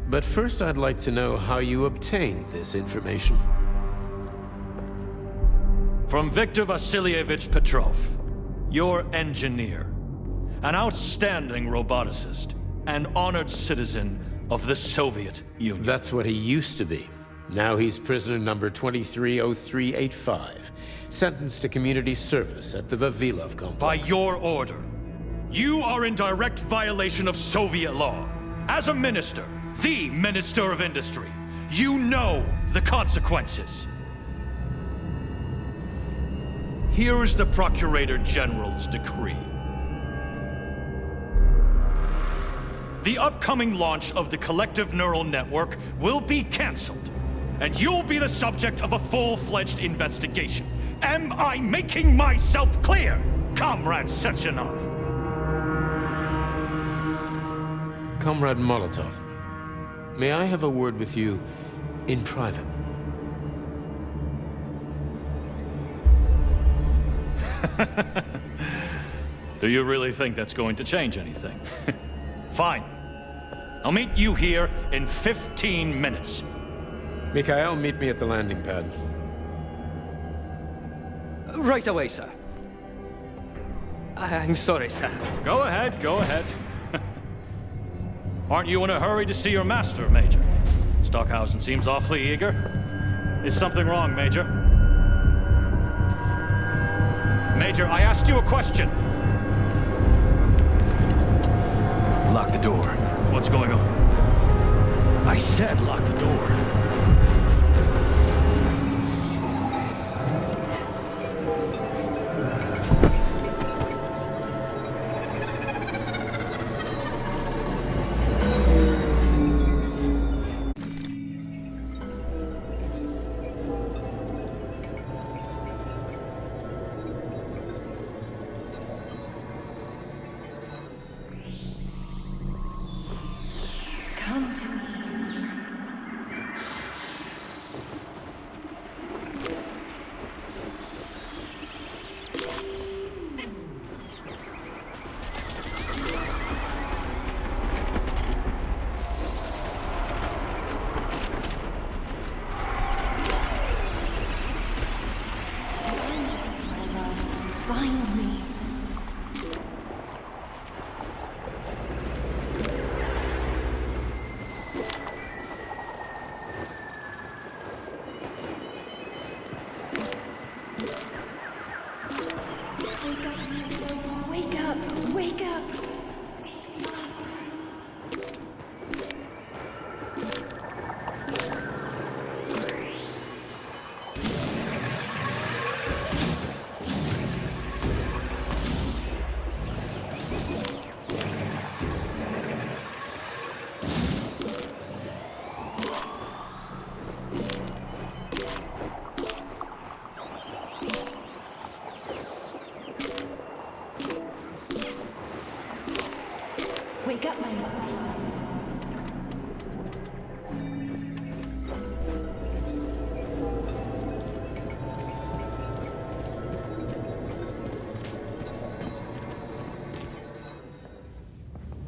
But first I'd like to know how you obtained this information. From Viktor Vasilievich Petrov, your engineer, an outstanding roboticist, an honored citizen of the Soviet Union. That's what he used to be. Now he's prisoner number 230385, sentenced to community service at the Vavilov complex. By your order, you are in direct violation of Soviet law. As a minister, the Minister of Industry, you know the consequences. Here is the Procurator General's decree. The upcoming launch of the collective neural network will be cancelled, and you'll be the subject of a full-fledged investigation. Am I making myself clear, Comrade Sechenov? Comrade Molotov, may I have a word with you in private? Do you really think that's going to change anything? Fine. I'll meet you here in 15 minutes. Mikhail, meet me at the landing pad. Right away, sir. I'm sorry, sir. Go ahead, go ahead. Aren't you in a hurry to see your master, Major? Stockhausen seems awfully eager. Is something wrong, Major? Major, I asked you a question. Lock the door. What's going on? I said lock the door.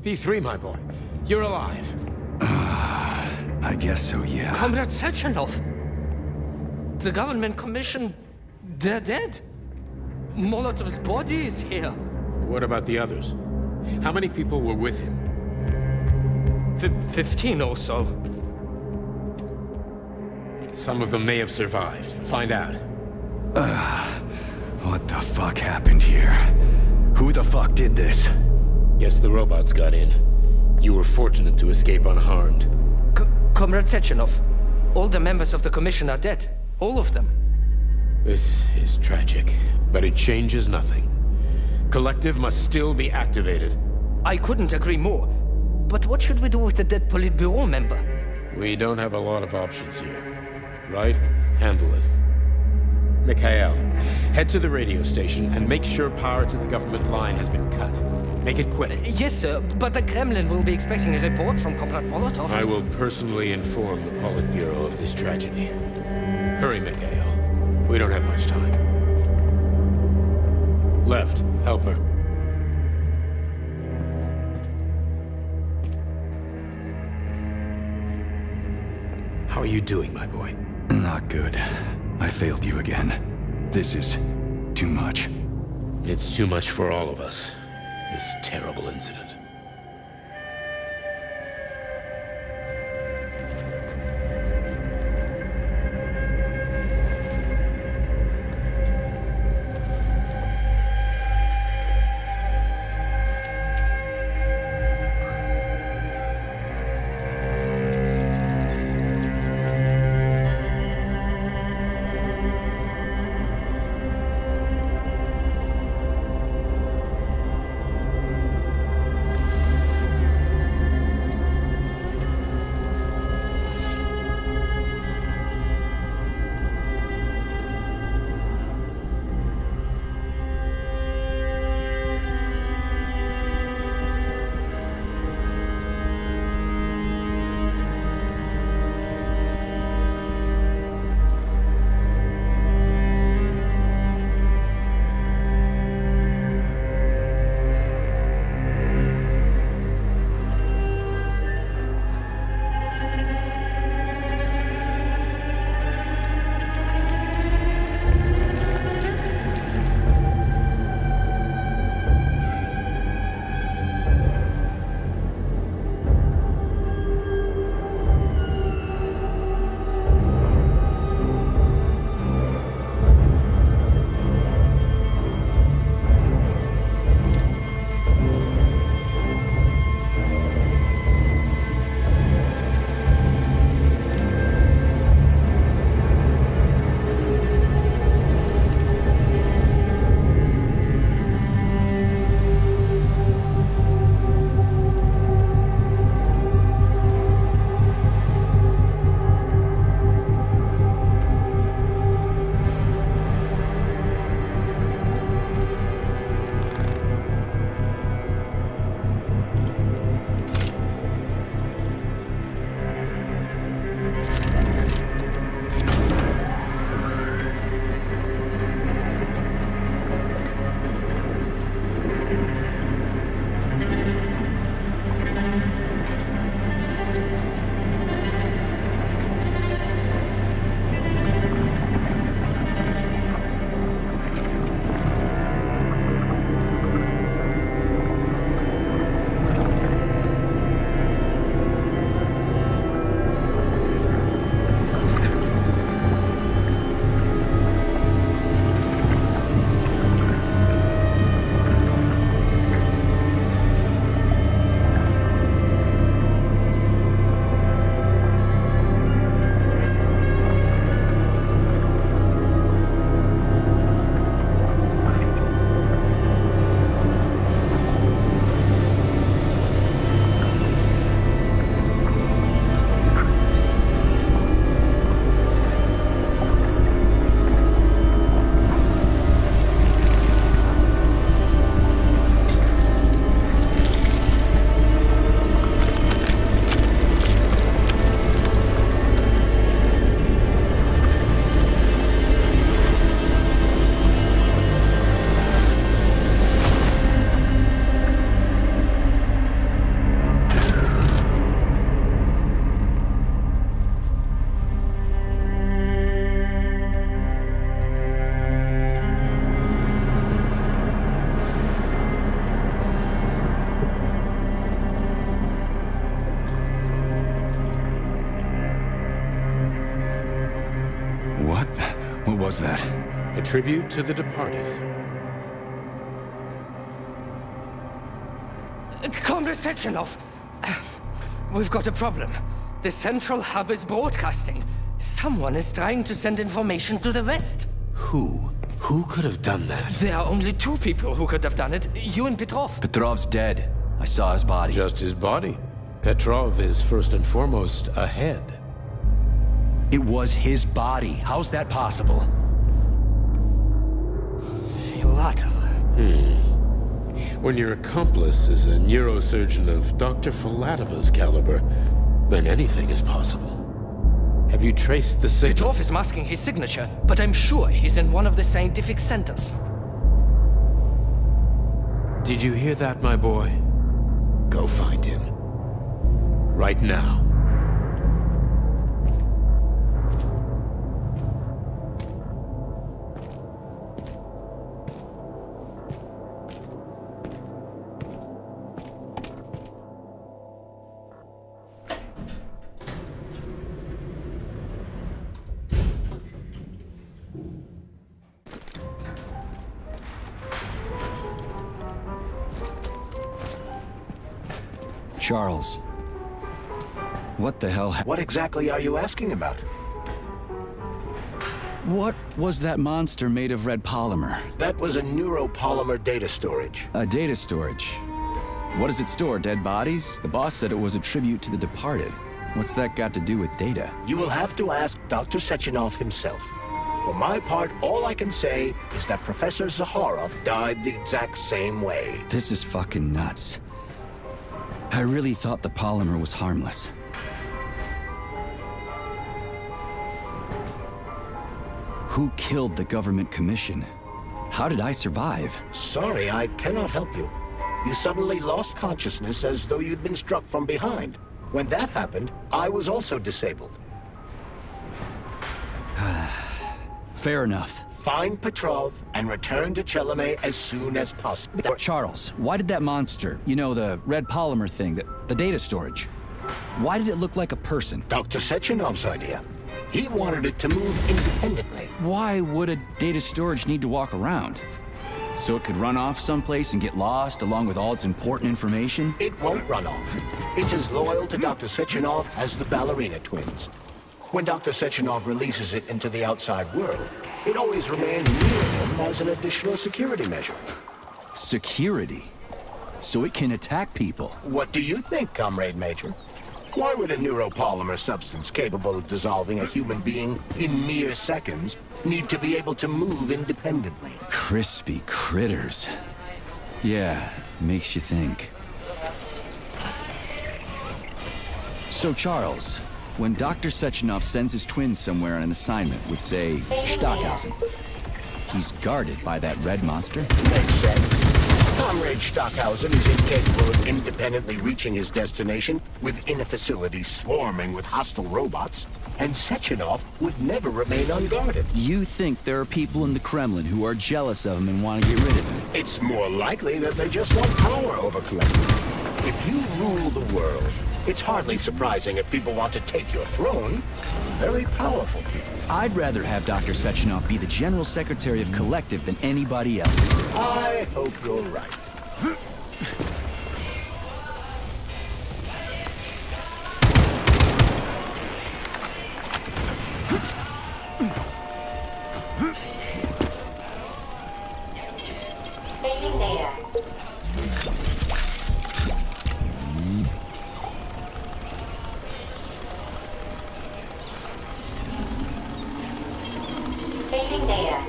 B3, my boy. You're alive. I guess so, yeah. Comrade Sechenov! The government commission... they're dead. Molotov's body is here. What about the others? How many people were with him? 15 or so. Some of them may have survived. Find out. What the fuck happened here? Who the fuck did this? Guess the robots got in. You were fortunate to escape unharmed. Comrade Sechenov, all the members of the commission are dead. All of them. This is tragic, but it changes nothing. Collective must still be activated. I couldn't agree more. But what should we do with the dead Politburo member? We don't have a lot of options here. Right? Handle it. Mikhail, head to the radio station and make sure power to the government line has been cut. Make it quick. Yes, sir, but the Kremlin will be expecting a report from Comrade Molotov. I will personally inform the Politburo of this tragedy. Hurry, Mikhail. We don't have much time. Left, help her. How are you doing, my boy? Not good. I failed you again. This is too much. It's too much for all of us. This terrible incident. What? What was that? A tribute to the departed. Comrade Sechenov! We've got a problem. The central hub is broadcasting. Someone is trying to send information to the west. Who? Who could have done that? There are only two people who could have done it. You and Petrov. Petrov's dead. I saw his body. Just his body. Petrov is first and foremost a head. It was his body. How's that possible? Filatova. When your accomplice is a neurosurgeon of Dr. Filatova's caliber, then anything is possible. Have you traced the signal? Petrov is masking his signature, but I'm sure he's in one of the scientific centers. Did you hear that, my boy? Go find him. Right now. Charles. What the hell? What exactly are you asking about? What was that monster made of red polymer? That was a neuropolymer data storage. A data storage? What does it store, dead bodies? The boss said it was a tribute to the departed. What's that got to do with data? You will have to ask Dr. Sechenov himself. For my part, all I can say is that Professor Zaharov died the exact same way. This is fucking nuts. I really thought the polymer was harmless. Who killed the government commission? How did I survive? Sorry, I cannot help you. You suddenly lost consciousness as though you'd been struck from behind. When that happened, I was also disabled. Fair enough. Find Petrov and return to Chelome as soon as possible. Charles, why did that monster, you know, the red polymer thing, the data storage, why did it look like a person? Dr. Sechenov's idea. He wanted it to move independently. Why would a data storage need to walk around? So it could run off someplace and get lost along with all its important information? It won't run off. It's as loyal to Dr. Sechenov as the ballerina twins. When Dr. Sechenov releases it into the outside world, it always remains near him as an additional security measure. Security? So it can attack people? What do you think, Comrade Major? Why would a neuropolymer substance capable of dissolving a human being in mere seconds need to be able to move independently? Crispy critters. Yeah, makes you think. So, Charles, when Dr. Sechenov sends his twins somewhere on an assignment with, say, Stockhausen, he's guarded by that red monster? Makes sense. Comrade Stockhausen is incapable of independently reaching his destination within a facility swarming with hostile robots, and Sechenov would never remain unguarded. You think there are people in the Kremlin who are jealous of him and want to get rid of him? It's more likely that they just want power over Collective. If you rule the world, it's hardly surprising if people want to take your throne. Very powerful people. I'd rather have Dr. Sechenov be the General Secretary of Collective than anybody else. I hope you're right. Saving data. Saving data.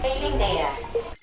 Saving data.